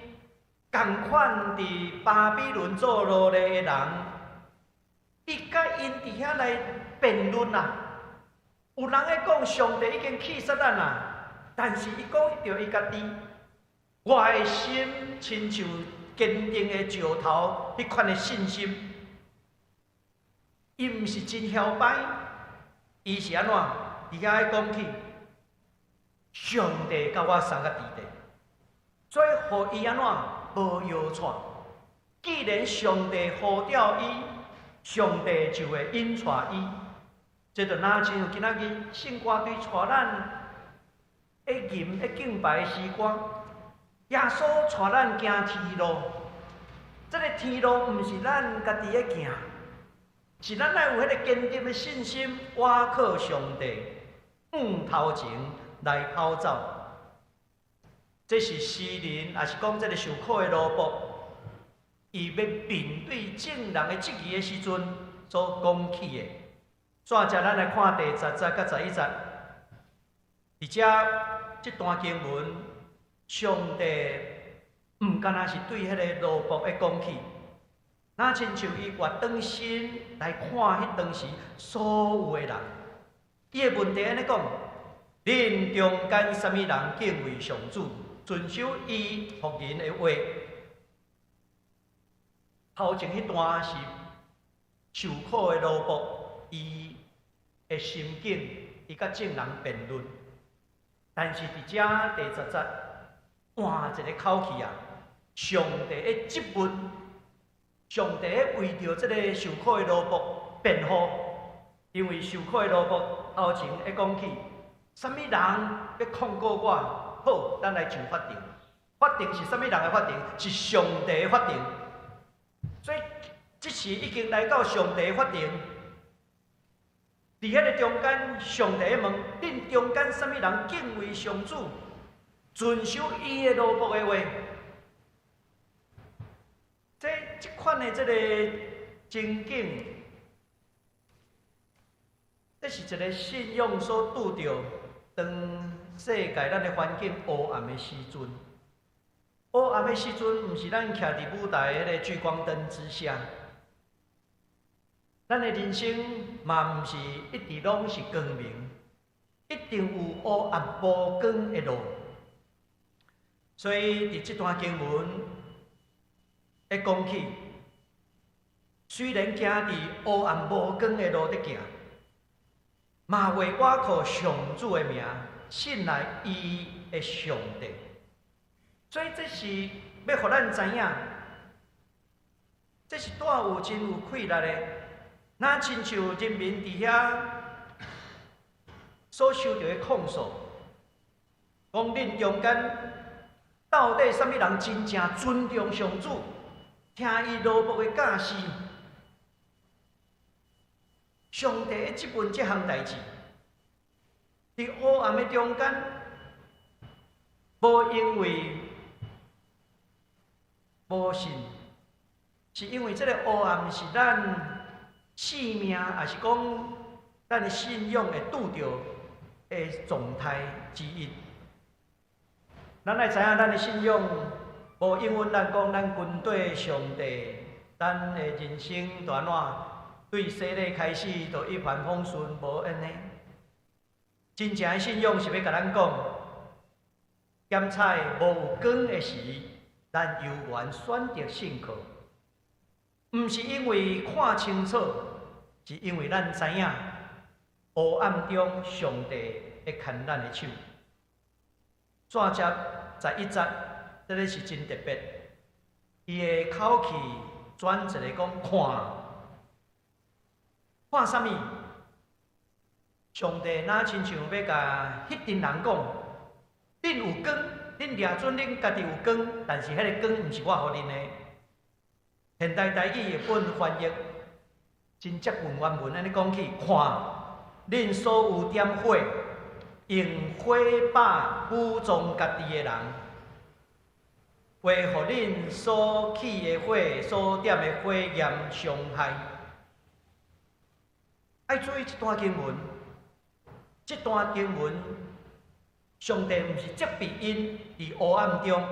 共款伫巴比伦做奴隶的人，伊甲因伫遐来辩论啦。有人会讲上帝已经气杀咱啦，但是伊讲着伊家己，我的心亲像坚定的石头，迄款的信心。伊毋是真嚣摆，伊是安怎？伫遐讲起，上帝甲我送到伫地，所以互伊安怎？无摇带，既然上帝呼召伊，上帝就会引带伊。这就若像今仔日圣歌队带咱会吟会敬拜的时光，耶稣带咱行天路。这个天路毋是咱家己的行，是咱要有迄个坚定的信心，倚靠上帝，头前来跑走。这是诗人，也是讲这个受苦的罗卜，伊要面对众人的质疑的时阵所讲起的。煞者，咱来看第10节甲11节，而且这段经文，上帝毋干那是对迄个罗卜的讲起，那亲像伊越当心来看迄当时所有的人，伊的问题安尼讲：恁中间什么人敬畏上主？遵守伊仆人的话，头前迄段是受苦的罗卜，伊的心境，伊甲众人辩论。但是伫遮第10节，换一个口气啊！上帝的质问，上帝为着这个受苦的罗卜辩护，因为受苦的罗卜头前会讲起，什么人要控告我？好，咱来上法庭。法庭是啥物人的法庭？是上帝的法庭。所以，即时已经来到上帝的法庭。伫迄个中间，上帝问：恁中间啥物人敬畏上主，遵守伊的罗卜的话？这款的这个情景，这是一个信仰所拄着。当世界咱的环境黑暗的时阵，黑暗的时阵，毋是咱徛伫舞台迄个聚光灯之下，咱的人生嘛毋是一直拢是光明，一定有黑暗无光的路。所以伫这段经文会讲起，虽然行伫黑暗无光的路伫行。嘛为我靠上主的名，信赖伊的上帝。所以这是要互咱知影，这是带有真有气力的。那亲像人民伫遐所受到的控诉，讲恁中间到底什么人真正尊重上主，听伊罗卜的教示？上帝会质问这项代志，伫黑暗的中间，无因为无信，是因为这个黑暗是咱生命，也是讲咱的信仰会拄着的状态之一。咱来知影咱的信仰，无因为咱讲咱军队上帝，咱的人生大烂，对洗礼开始就一帆风顺，无安尼。真正的信仰是要甲咱讲，检彩无有光的时，咱犹原选择信靠，毋是因为看清楚，是因为咱知影黑暗中上帝会牵咱的手。转接11节，这个是真特别，伊的口气转一个讲看啥物？上帝哪亲像要甲迄群人讲，恁有光，恁抓准恁家己有光，但是迄个光毋是我互恁的。现代台语译本翻译真接近原文安尼讲起，看恁所有点火，用火把武装家己的人，为互恁所起的火、所点的火焰伤害。爱注意这段经文。这段经文，上帝毋是责备因伫黑暗中，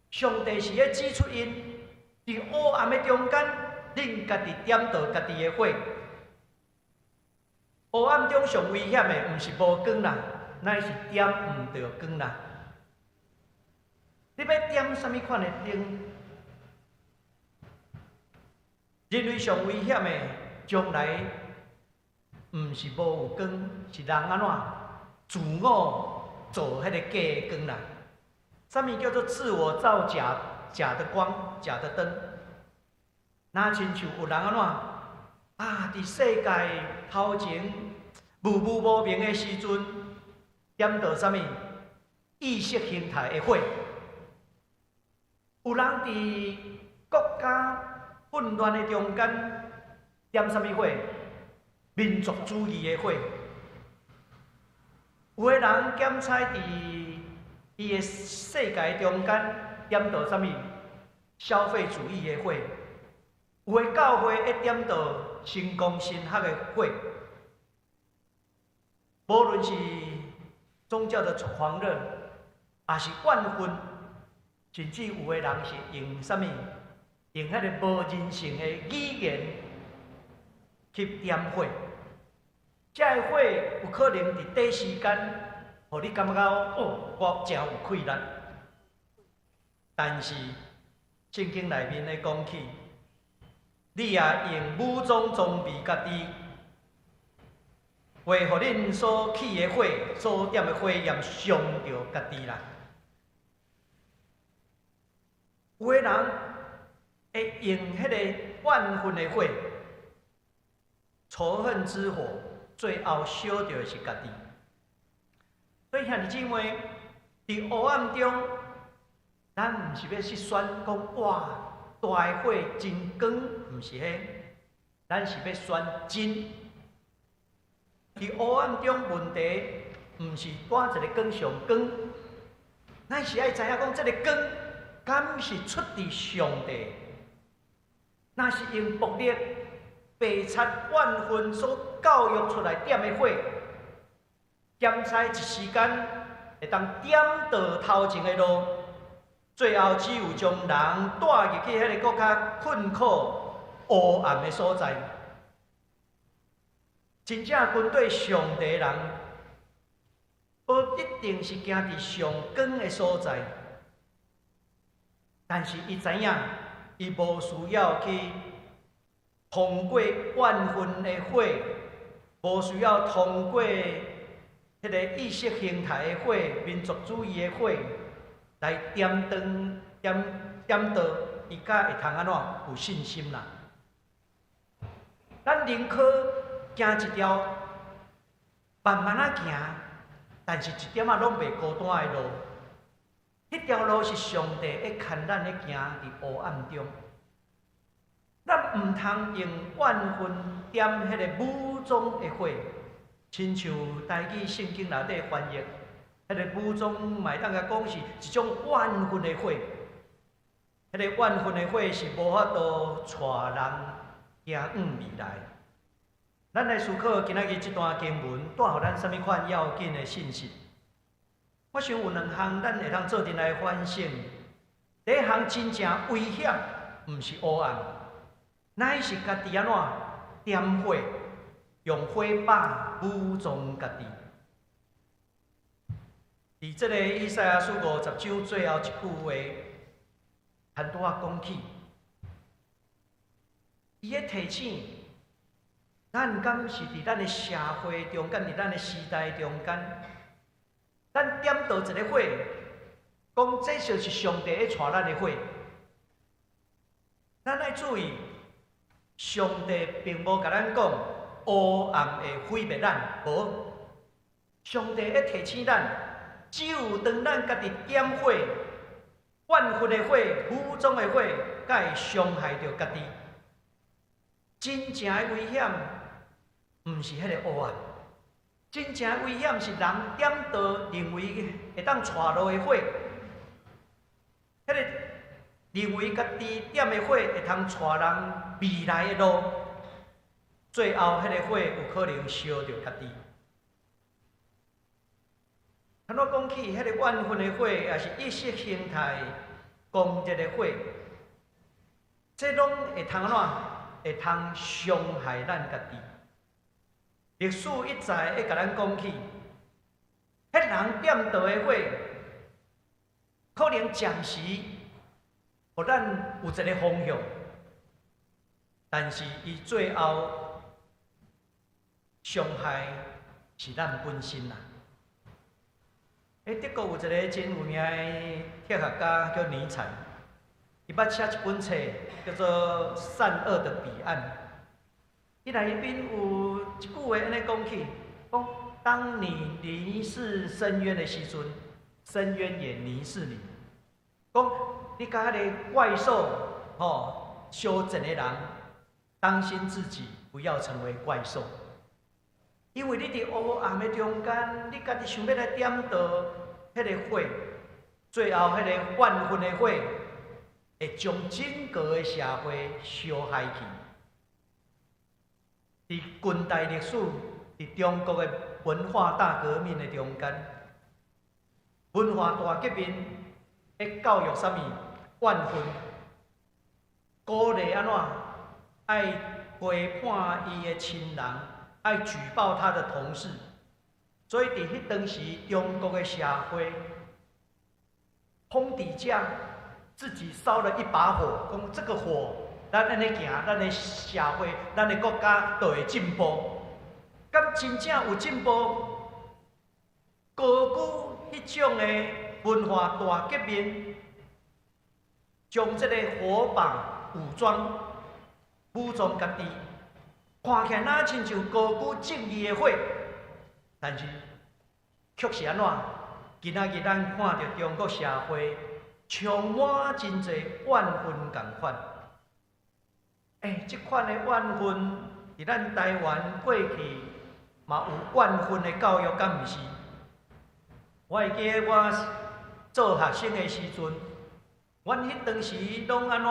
上帝是要指出因伫黑暗的中间，恁家己点着家己的火。黑暗中上危险的，毋是无光啦，乃是点毋着光啦。你要点什么款的灯？人类上危险的，将来。毋是无有光，是人安怎自我做迄个假的光啦？啥物叫做自我造假的光、假的灯？那亲像有人安怎伫世界头前无明的时阵，点到啥物意识形态的火？有人伫国家混乱的中间点啥物火？民族主义的火，有个人检采伫伊的世界中间点到啥物消费主义的火，有个教会会点到成功神学的火。无论是宗教的狂热，也是怨愤，甚至有个人是用啥物用迄个无人性的语言去点火。这个火有可能伫短时间，互你感觉我真有气力。但是圣经内面咧讲起，你也用武装装备家己，为互恁所起的火、所点的火焰伤着家己啦。有个人会用迄个怨愤的火、仇恨之火。最后烧着的是家己，所以兄弟姊妹，伫黑暗中，咱毋是要去选讲哇，大的火真光，毋是迄，咱是要选真。伫黑暗中问题，毋是带一个光上光，咱是爱知影讲，这个光敢是出自上帝，那是用暴力。白贼怨愤所教育出来点的火，检采一时间会当点到头前的路，最后只有将人带入去迄个更较困苦、黑暗的所在。真正军队上帝的人，无一定是行伫上光的所在，但是伊知影，伊无需要去。通过怨愤的火，无需要通过迄个意识形态的火、民族主义的火来点灯、点到，伊才会通安怎有信心啦。咱宁可行一条慢慢啊行，但是一点仔拢袂孤单的路。迄条路是上帝会牵咱咧行伫黑暗中。咱毋通用怨愤点迄个武装的火，亲像台语圣经内底翻译，迄个武装嘛会当甲讲是一种怨愤的火。迄个怨愤的火是无法度带人行往未来。咱来思考今仔日这段经文带予咱什么款要紧的信息？我想有两项咱会当做阵来反省。第一项真正危险，毋是黑暗，乃是家己安怎点火，用火把武装家己。伫这个以赛亚书50章最后一句话，很多讲起，伊咧提醒咱，敢是伫咱的社会中间，伫咱的时代中间，咱点到一个火，讲这就是上帝咧带咱的火。咱要注意，上帝并无甲咱讲黑暗会毁灭咱，无。上帝咧提醒咱，只有当咱家己点火。怨愤的火、武装的火，才会伤害到家己。真正的危险，毋是迄个黑暗，真正的危险是人点到认为会当带落的火，迄个认为家己点的火会通带人未来的路，最后迄个火有可能烧着家己。安怎讲起，迄个怨愤的火，也是意识形态攻击的火，这拢会通安怎？会通伤害咱家己。历史一再会甲咱讲起，迄人点着的火，可能暂时互咱有一个方向，但是伊最后伤害是咱本身啦。德国有一个真有名的哲学家叫尼采，伊捌写一本册叫做《善恶的彼岸》。伊内面有一句话安尼讲起，讲当你凝视深渊的时阵，深渊也凝视你。讲你甲迄个怪兽相争的人，当心自己不要成为怪兽。因为你伫黑暗的中间，你家己想要来点着迄个火，最后迄个怨愤的火，会将整个的社会烧害去。伫近代历史，伫中国的文化大革命的中间，文化大革命会教育啥物怨愤，鼓励安怎爱陪伴伊的亲人。爱举报他的同事，所以伫迄当时中国的社会，封底价自己烧了一把火，讲这个火，咱安尼行，咱的社会、咱的国家就会进步。敢真正有进步？高举迄种的文化大革命，将这个火把武装家己。看起来哪亲像高举正义的火，但是却是安怎？今仔日咱看到中国社会充满真侪怨愤共款。即款的怨愤，伫咱台湾过去嘛有怨愤的教育，敢毋是？我会记得我做学生的时阵，阮迄当时拢安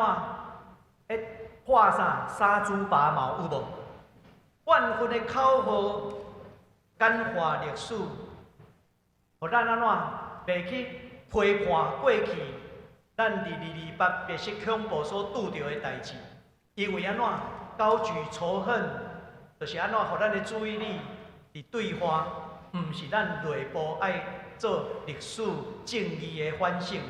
怎？画杀猪拔毛有无？怨愤的口号简化历史，互咱安怎袂去批判过去咱228白色恐怖所拄着的代志？因为安怎高举仇恨，就是安怎互咱的注意力伫对方，毋是咱内部爱做历史正义的反省。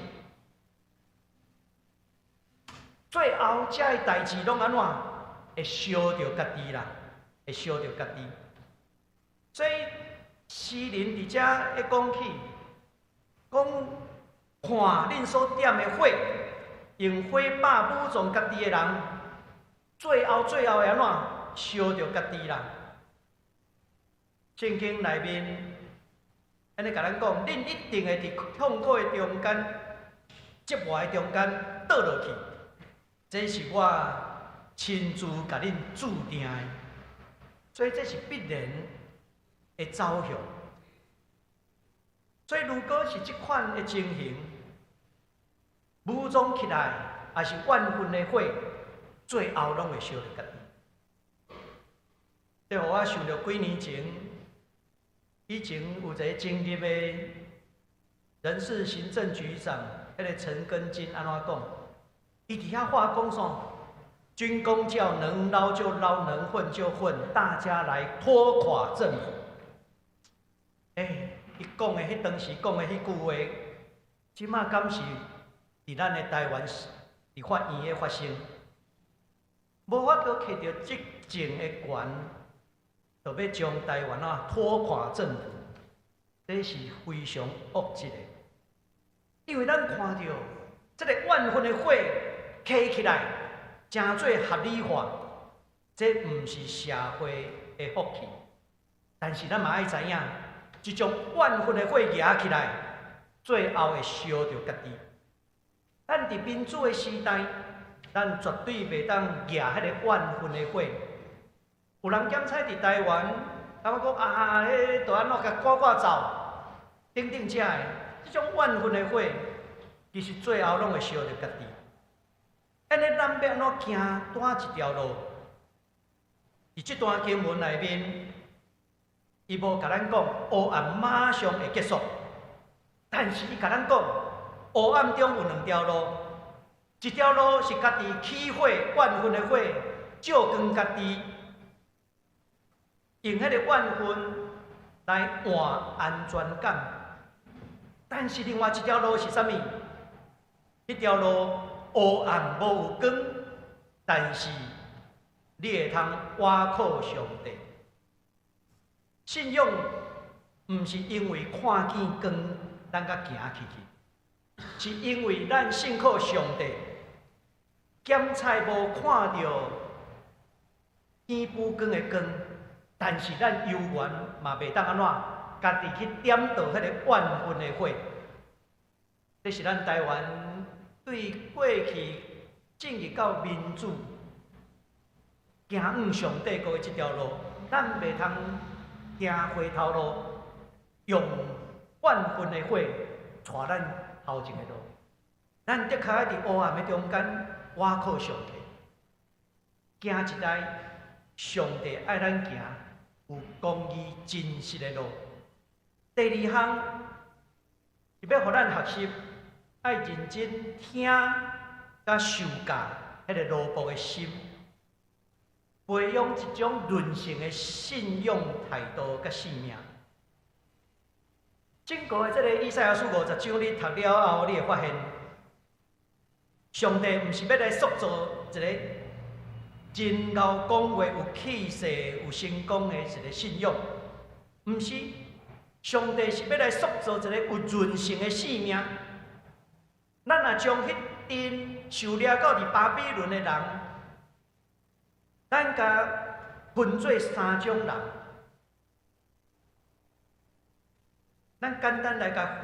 最后遮的代志拢安怎会烧着家己啦？会烧着家己，所以诗人伫遮会讲起，讲看恁所点的火，用火把武装家己的人，最后会安怎烧着家己啦？圣经内面安尼甲咱讲，恁一定会伫痛苦的中间、折磨的中间倒落去，这是我亲自甲恁注定的。所以这是必然，的走向。所以，如果是这款的情形，武装起来，也是万分的火，最后拢会烧着家己。这互我想到几年前，以前有一个前任的人事行政局长，迄个陈根金安怎讲？伊伫遐话讲啥？军公教能捞就捞，能混就混，大家来拖垮政府。伊讲的迄当时讲的迄句话，即马敢是伫咱的台湾伫法院的发生，无法度摕到执政的权，就要将台湾拖垮政府，这是非常恶质的。因为咱看到这个万分的火起起来，真做合理化，这毋是社会的福气。但是咱嘛爱知影。这种万分的火压起来，最后会烧着家己。咱伫民主的时代，咱绝对袂当压迄个万分的火。有人检采伫台湾，感觉讲迄就安怎甲赶走，等等遮的，这种万分的火，其实最后拢会烧着家己。安尼咱要安怎行单一条路？伫这段经文内面。伊无甲咱讲黑暗马上会结束，但是伊甲咱讲黑暗中有两条路，一条路是家己起火，万分的火照光家己，用迄个万分来换安全感。但是另外一条路是啥物？迄条路黑暗无有光，但是你会通倚靠上帝。信仰毋是因为看见光，咱才行去，是因为咱信靠上帝。检采无看到天不光的光，但是咱犹原嘛袂当安怎，家己去点到迄个万分的火。这是咱台湾对过去进入到民主、行向上帝国的这条路，咱袂通。行回头路，用万分的火带咱头前的路。咱得靠伫黑暗的中间，倚靠上帝，行一代上帝爱咱行有公义真实的路。第二项是要互咱学习，爱认真听甲受教迄个罗卜的心。培养一种韧性的信仰态度甲性命。整个的这个以赛亚书50章，你读了后，你会发现，上帝毋是要来塑造一个真够讲话、有气势、有成功的一个信仰，毋是。上帝是要来塑造一个有韧性的性命。咱若将迄阵受掠到伫巴比伦的人，咱甲分做三种人，咱简单来甲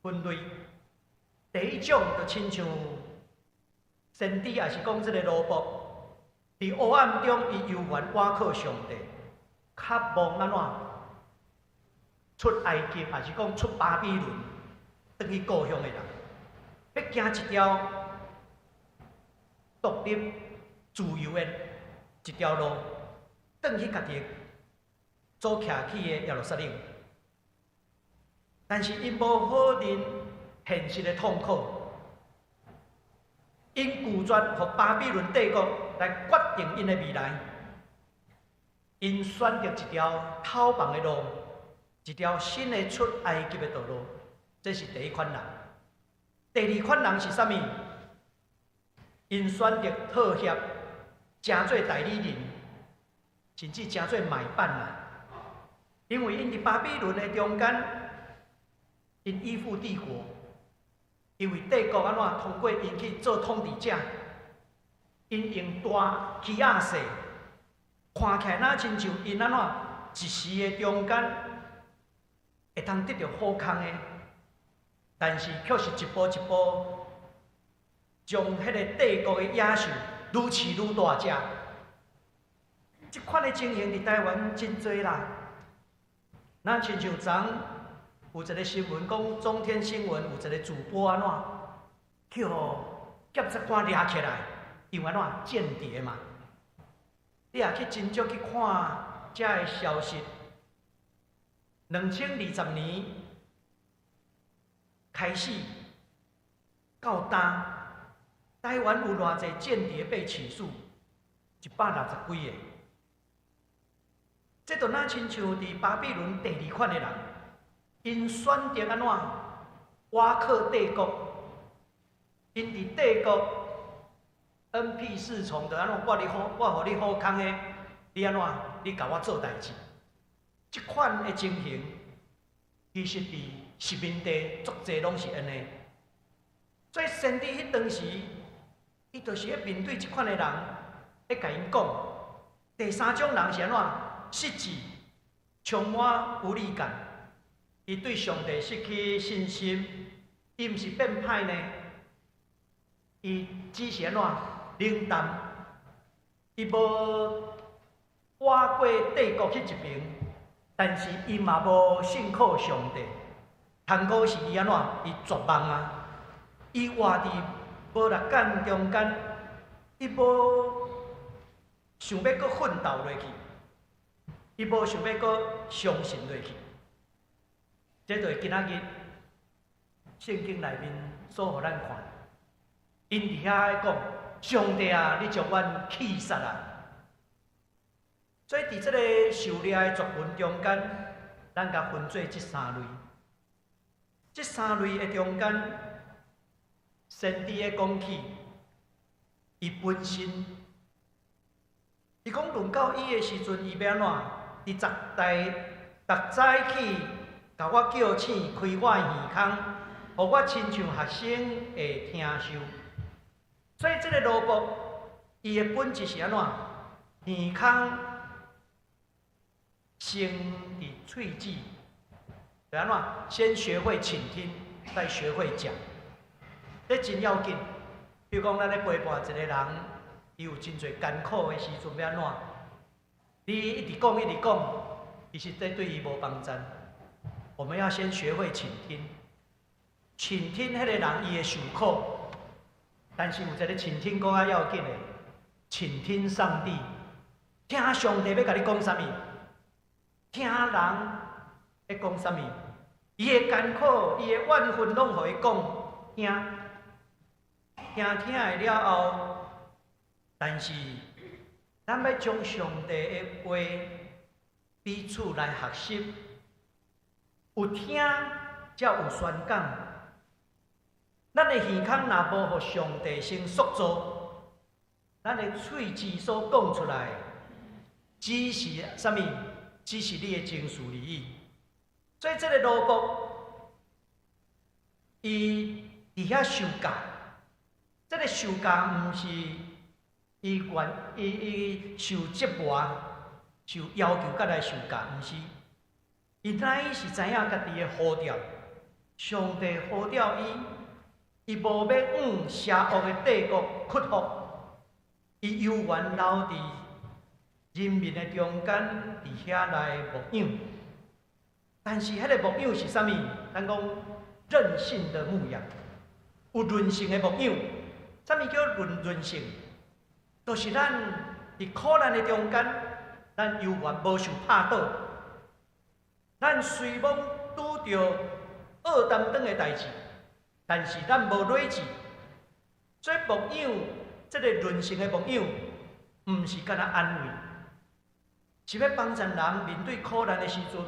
分类。第一种就亲像先知，也是讲即个罗卜，伫黑暗中伊犹原倚靠上帝，渴望安怎出埃及，也是讲出巴比伦，转去故乡的人，要行一条独立。自由的一条路，转去家己所徛起的耶路撒冷，但是因无好忍现实的痛苦，因拒绝互巴比伦帝国来决定因的未来，因选择一条逃亡的路，一条新的出埃及的道路，这是第一款人。第二款人是啥物？因选择妥协。诚做代理人，甚至诚做买办人，因为因伫巴比伦的中间，因依附帝国，因为帝国安怎通过因去做统治者，因用大欺压势，看起来哪亲像因安怎一时的中间会通得到好康的，但是却是一步一步将迄个帝国的野兽。愈饲愈大只，即款的情形伫台湾真多啦。咱亲像昨有一个新闻讲，中天新闻有一个主播安怎，叫检察官抓起来，因为安怎间谍嘛。你也去真足去看这个消息，2020年开始到今，台湾有偌济间谍被起诉，160几个。这就哪亲像伫巴比伦第2款的人，因选择安怎挖克帝国，因伫帝国 NP4 从的安怎我互你好康的，你安怎你甲我做代志？即款的情形，其实伫殖民地足济拢是安尼。所以先伫迄当时，伊就是咧面对即款的人，咧甲因讲，第3种人是安怎？失智、充满无力感，伊对上帝失去信心，伊毋是变歹呢，伊只是安怎冷淡，伊无挖过帝国迄一边，但是伊嘛无信靠上帝。通过是伊安怎？伊绝望啊！伊活伫无力感中间，伊无想要搁奋斗落去。伊无想要搁相信落去，这就是今仔日圣经内面所互咱看。因伫遐讲：上帝啊，你将阮气杀啊！所以伫这个受掠的作文中间，咱甲分做这3类。这3类的中间，先伫的讲起，伊本身，伊讲轮到伊的时阵，伊要安怎？伫逐早起，甲我叫醒，开我的耳孔，互我亲像学生会听受。所以这个萝卜，伊的本质是安怎？耳孔先伫喙齿，就安怎？先学会倾听，再学会讲，这真要紧。比如讲，咱咧陪伴一个人，伊有真侪艰苦的时阵，要安怎？你一直讲，其实这对伊无帮助。我们要先学会倾听，倾听迄个人伊会受苦，但是有一个倾听更较要紧的，倾听上帝，听上帝要甲你讲啥物，听人要讲啥物，伊的艰苦，伊的怨愤，拢互伊讲，听的了后，但是。咱要将上帝的话彼此来学习，有听才有宣讲。咱的耳孔若无互上帝先塑造，咱的喙齿所讲出来，只是啥物？只是你的情绪而已。所以这个萝卜，伊伫遐受教，这个受教毋是。伊受折磨、受要求，甲来受教，毋是。伊乃是知影家己的呼召，上帝呼召伊无要邪恶的帝国屈服，伊犹原留伫人民的中间，伫遐来牧养。但是迄个牧养是啥物？咱讲任性的牧养，有韧性的牧养。啥物叫韧性？就是咱伫苦难的中间，咱犹原无受拍倒。咱虽讲拄着恶担当的代志，但是咱无软志。所以牧养，这个韧性的牧养，毋是干那安慰，是要帮助人面对苦难的时阵，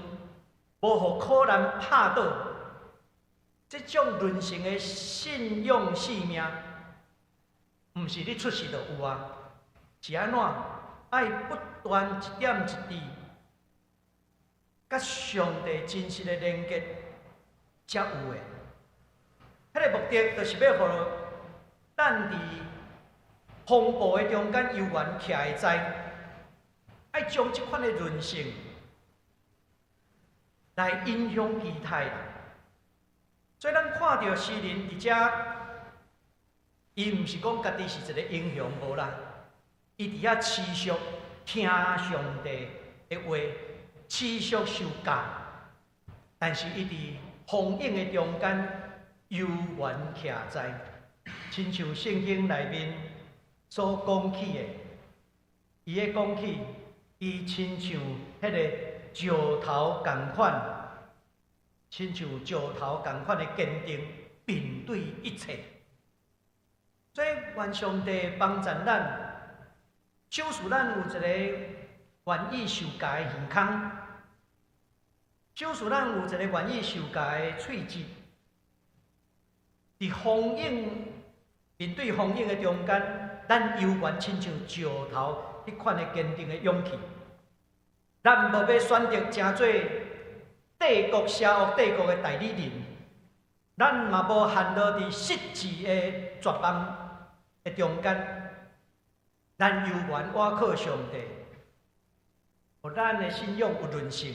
无互苦难拍倒。这种韧性的信仰性命，毋是你出世就有啊。是安怎？爱不断一点一滴，甲上帝真实的连接才有的。迄个目的，就是要互咱伫风暴的中间悠然徛会在，爱将这款的韧性来影响其他人。所以咱看到诗人伫遮，伊毋是讲家己是一个英雄无啦。伊伫遐持续听上帝的话，持续受教，但是伊伫风影的中间悠远徛在，亲像圣经内面所讲起的，伊的讲起，伊亲像迄个石头共款，亲像石头共款的坚定，面对一切。所以，愿上帝帮助咱，手使咱有一个愿意受教的耳孔，手使咱有一个愿意受教的喙舌。伫风影面对风影的中间，咱犹原亲像石头迄款的坚定的勇气。咱无要选择成做帝国邪恶帝国的代理人，咱嘛无陷落伫失志的绝望的中间。咱犹原倚靠上帝，互咱的信仰有韧性，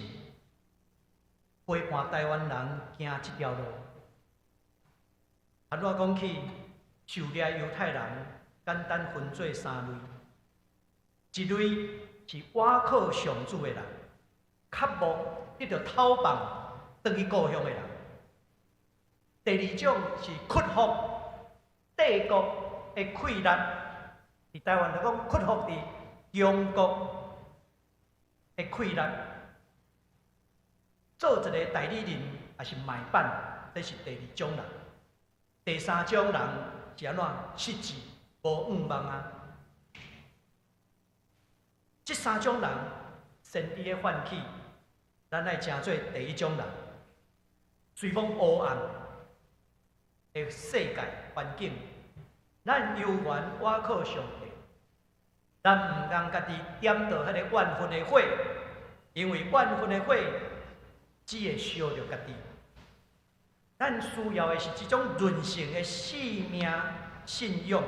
陪伴台湾人行这条路。安怎讲起，狩猎犹太人简单分做三类，一类是倚靠上主的人，渴慕得到讨棒转去故乡的人；第二种是屈服帝国的溃力，伫台湾就讲屈服伫中国的溃力，做一个代理人也是卖办，这是第二种人。第三种人是安怎失志无愿望啊？这三种人先伫个唤起，咱来成做第一种人。随风黑暗的世界环境，咱犹原倚靠上帝，咱毋通家己点着迄个怨恨的火，因为怨恨的火只会烧着家己。咱需要的是一种韧性的生命信仰，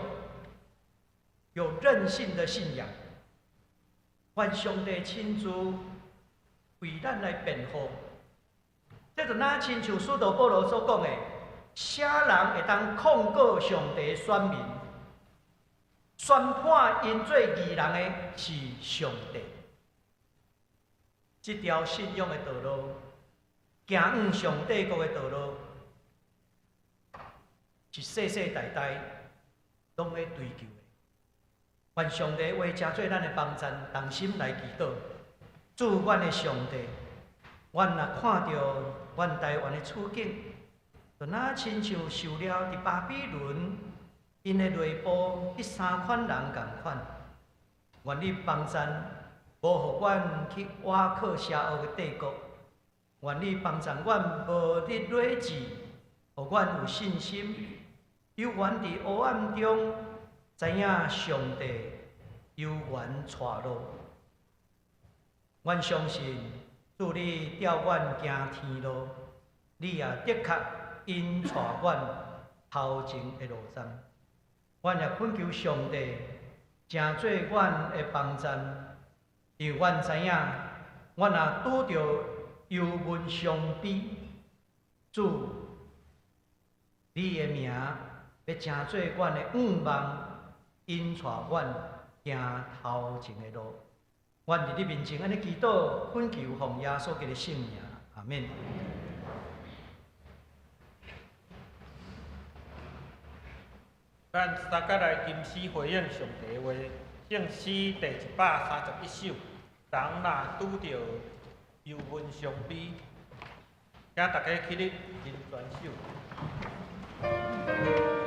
有韧性的信仰。愿上帝亲自为咱来辩护。这就哪亲像使徒保罗所讲的：啥人会当控告上帝的选民？宣判因做义人的是上帝。这条信仰的道路，行往上帝国的道路。是世世代代拢在追求的。愿上帝为成做咱的帮助，同心来祈祷。主，阮的上帝，阮若看到阮台湾的处境，就若亲像受了伫巴比伦因的内部迄三款人共款，愿你帮助，无互阮去倚靠邪恶的帝国，愿你帮助阮无伫软志，互阮有信心。犹原伫黑暗中，知影上帝犹原带路。阮相信，主你调阮行天路，你也的确引带阮头前的路上。阮也恳求上帝，成做阮的帮助，因为阮知影，阮若拄着忧闷伤悲，主，你的名。要成做阮的愿望，引带阮行头前的路。阮伫你面前安尼祈祷，恳求奉耶稣基督的圣名，阿免。咱三甲来吟诗回应上帝的话，圣诗第131首。人若拄着忧闷伤悲，请大家起立吟全首。Thank you.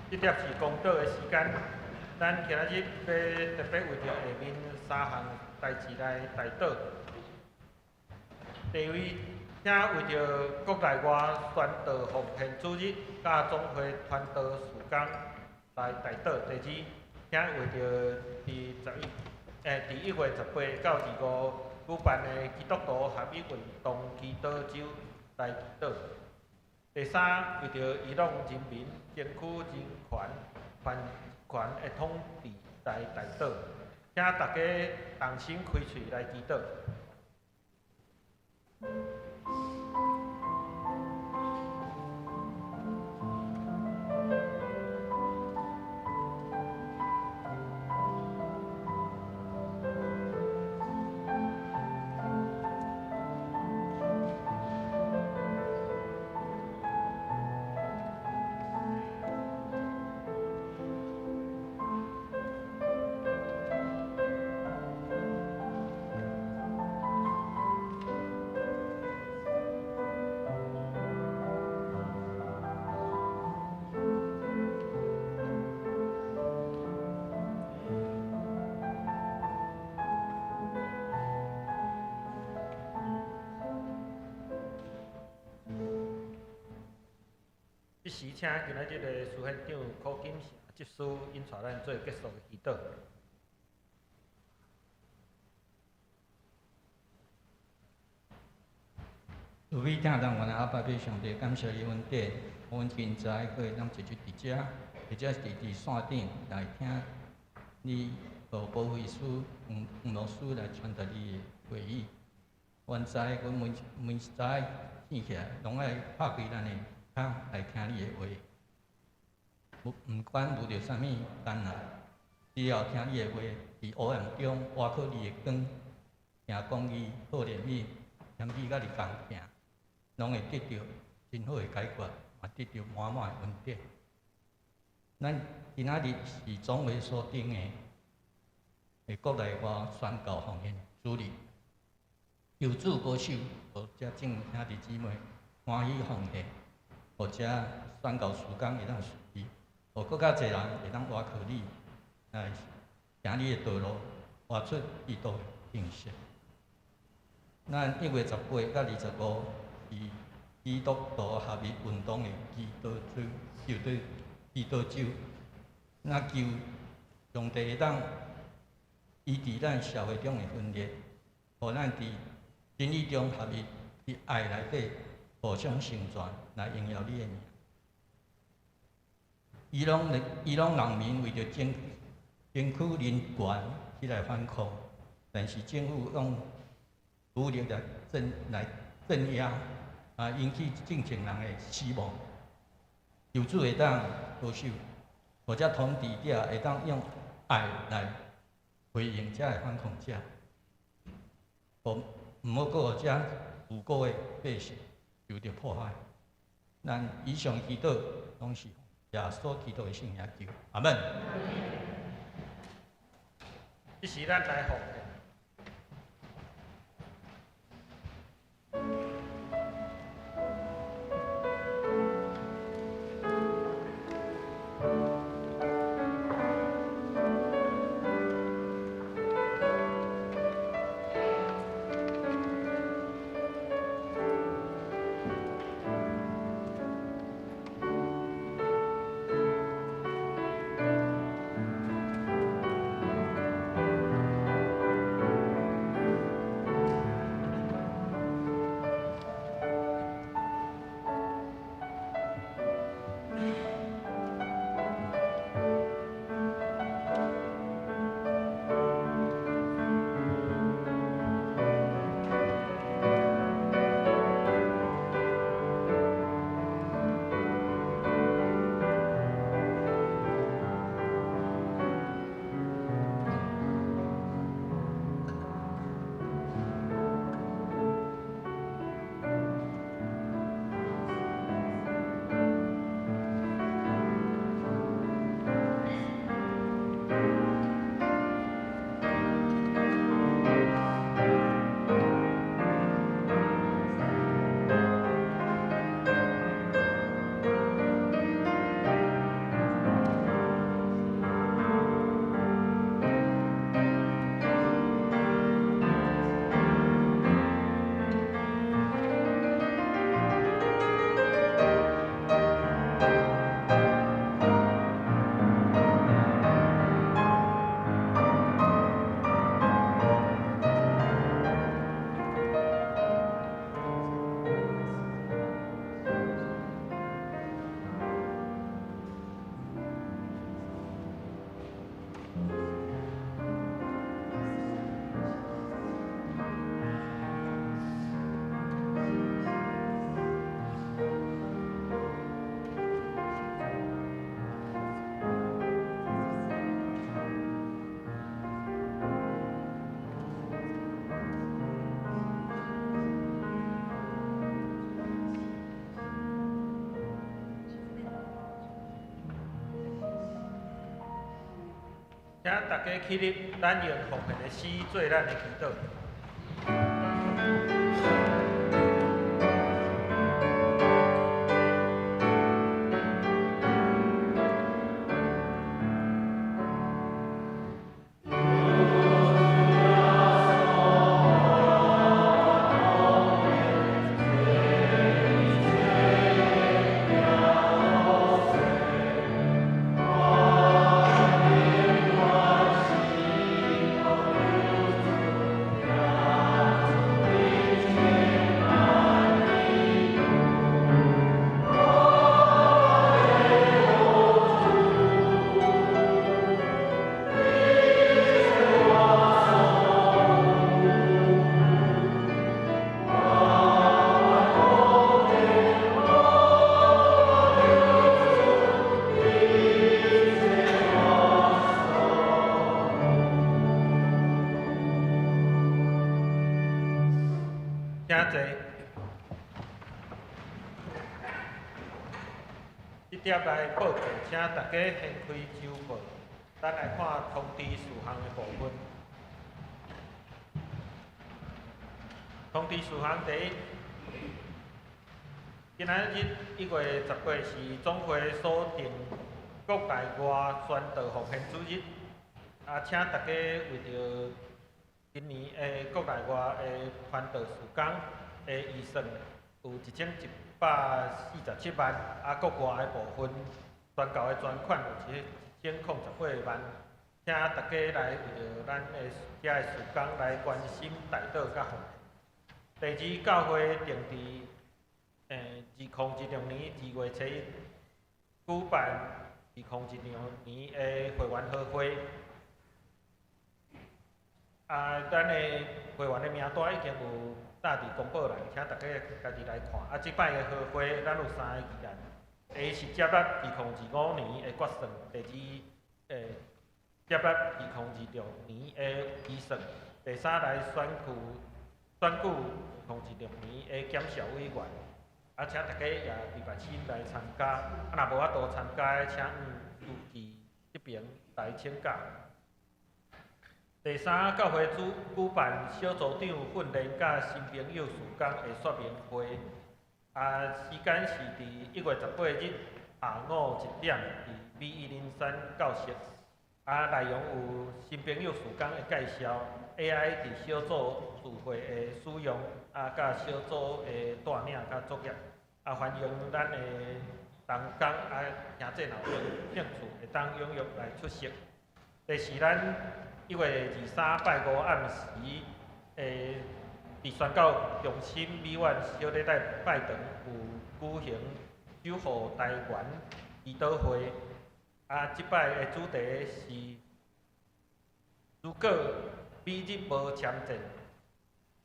这点是公道的时间。咱今仔日要特别为着下面3项代志来代祷。第一位，请为着国内外宣道奉献主日甲总会传道事工来代祷。第二，请为着第1月18到25举办的基督徒合一运动祈祷周来祈祷。第三，为着伊朗人民争取人权的统治来代祷，请大家同心开喙来祈祷。这时，请今仔日的司县长柯金城执事引带咱做结束的祈祷。有位听人原来阿爸俾上帝感谢伊阮爹，阮今在可以咱一日伫遮，或者是伫线顶来听你和保惠师黄老师来传达你的话语。原在阮每一早醒起来，拢爱拍开咱的口来听你的话。毋管遇到啥物艰难，只要听你的话，伫黑暗中挖靠你的光，行公义、好怜悯，嫌你甲你共行。拢会得到真好的解决，也得到满满的恩典。咱今仔日是总会所定的国内外宣教奉献主日，求主保守，互遮众兄弟姊妹欢喜奉献，互遮宣教事工会当顺利，互更较侪人会当挖靠你，来行你的道路，活出基督的形式。咱1月18到25。是基督徒合一运动的祈祷周，那求上帝会当医治咱社会中的分裂，互咱伫真理中合一，伫爱内底互相成全，来荣耀你的名。伊朗人民为着争取人权起来反抗，但是政府用武力来镇压，引起正常人的死亡。求主会当保守，或者统治者会当用爱来回应遮的反抗者，毋好搁互遮无辜的百姓受到迫害。咱以上祈祷拢是耶稣基督的圣名求，阿门。这时咱来奉献。请大家起立，咱用奉献的诗做咱的祈祷。请坐。这点来报告，请大家掀开周报，咱来看通知事项的部分。通知事项第一，今仔日1月18是总会所定国内外宣道奉献主日，请大家为着今年的国内外的传道事工的预算有1147万，国外的部分宣教的专款有1018万，请大家来为着咱的遮的事工来关心代祷甲奉献。第二，教会定伫2016年2月7日举办2016年的会员好会。咱的会员的名单已经有搭伫公报栏，请大家家己来看。即摆的好会，咱有3个议案。第一是接纳2025年的决算；第二，接纳2026年的预算；第三来选举2016年的检校委员。请大家也礼拜四来参加。若无法度参加的，请书记这边来请假。第三，教会举办小组长训练甲新朋友事工的说明会，时间是伫1月18日下午1点，伫B103教室。内容有新朋友事工的介绍 ，AI 伫小组聚会的使用，甲小组的带领甲作业。欢迎咱的同工兄弟若有兴趣，会当踊跃来出席。第四，咱1月23拜5暗时，伫宣教中心美院小礼拜堂有举行守护台湾祈祷会。即摆的主题是如果美日无签证，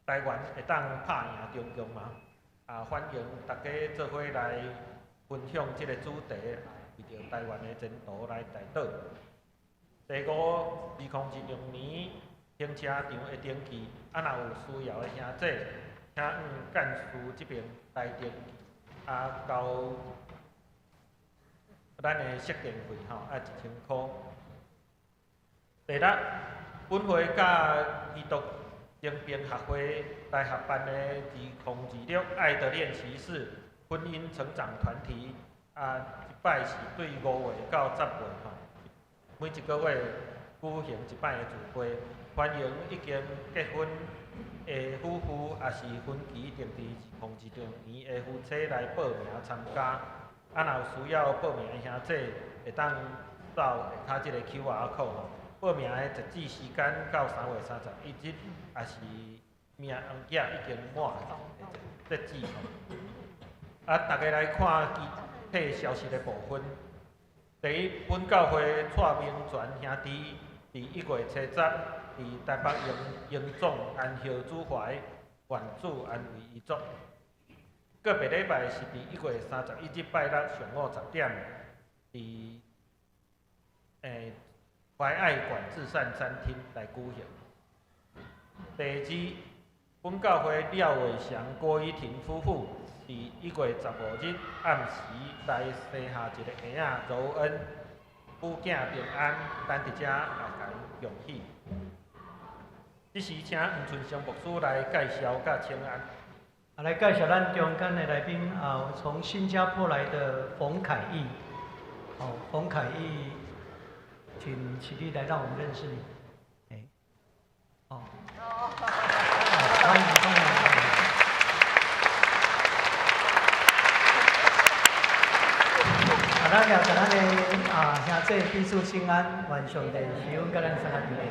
台湾会当拍赢中共吗？欢迎大家做伙来分享这个主题，为着台湾的前途来代祷。第五，2016年停车场的登记，若有需要的兄弟，请干事这边来登记，交咱的设定费1000块。第六，本会甲基督精兵学会大合办的2026爱的练习室婚姻成长团体，即摆是对5月到10月每一个月举行一摆的聚会，欢迎已经结婚的夫妇，也是婚期定伫2016年的夫妻来报名参加。若有需要报名的兄弟，会当扫下骹即个 QR code 报名的截止时间到3月31日，也是名额已经满截止。大家来看具体消息的部分。第一，本教会蔡明全兄弟伫1月7日伫台北荣总安孝主怀愿主安慰遗嘱。个别礼拜是伫1月31日拜六上午10点，伫怀爱馆至善餐厅来举行。第二，本教会廖伟祥、郭依婷夫妇伫1月15日暗时来生下一个婴仔柔恩，父囝平安，咱伫遮来共用喜。这时请黄春香牧师来介绍甲请安。来介绍咱中间的来宾从新加坡来的冯凯义。冯凯义，请起立来让我们认识你。欢迎。咱也甲咱的兄弟彼此请安，愿上帝赐阮甲咱三个平安。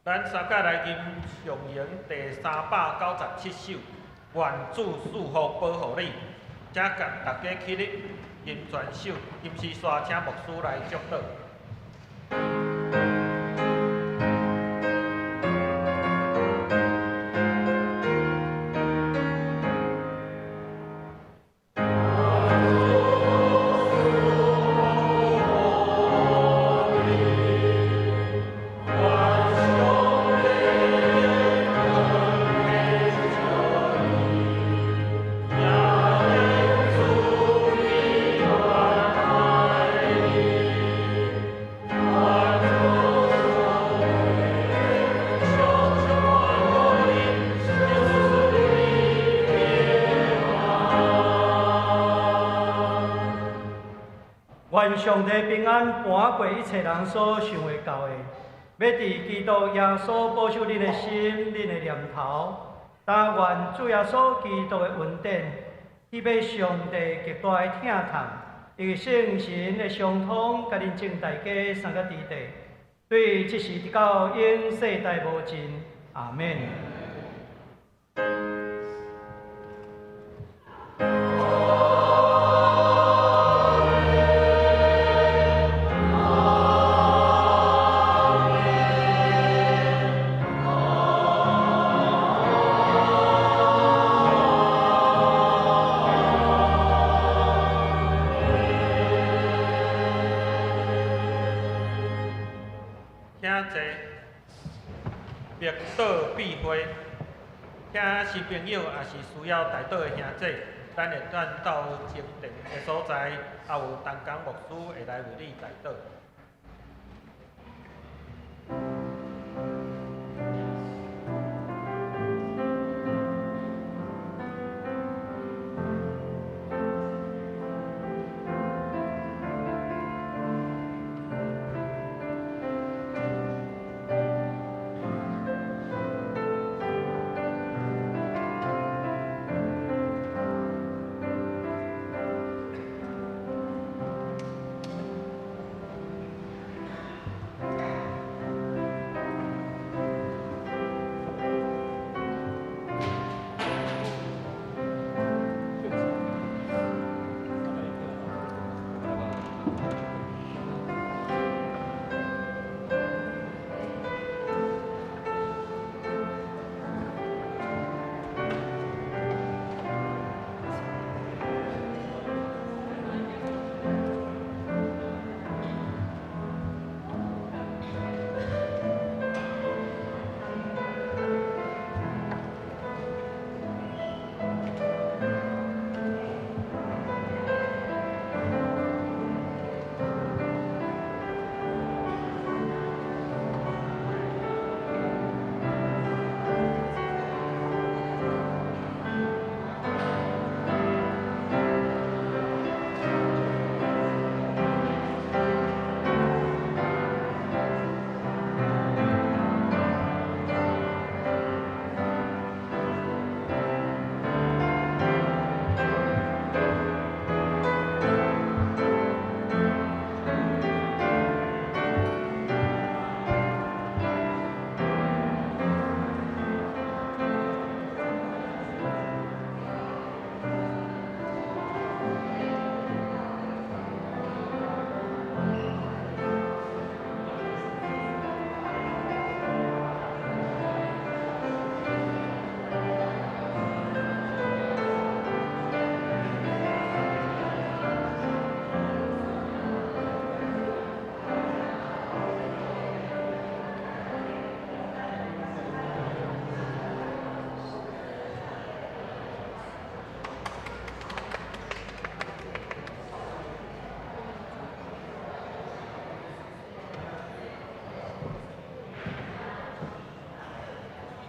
咱三甲来吟上营第397首，愿主祝福保护你。请甲大家起立，吟全首，吟诗煞请牧师来祝祷。愿上帝平安搬过一切人所想会到的，要伫基督耶稣保守恁的心、恁的念头。但愿主耶稣基督的恩典，迄位上帝极大的疼痛，伊圣神的相通，甲恁众大家三个伫地，对即时直到永世代无尽。阿免。灭岛避讳，请新朋友也是需要带岛的兄弟，咱会转到前庭的所在，也有同工牧师会来为你带岛。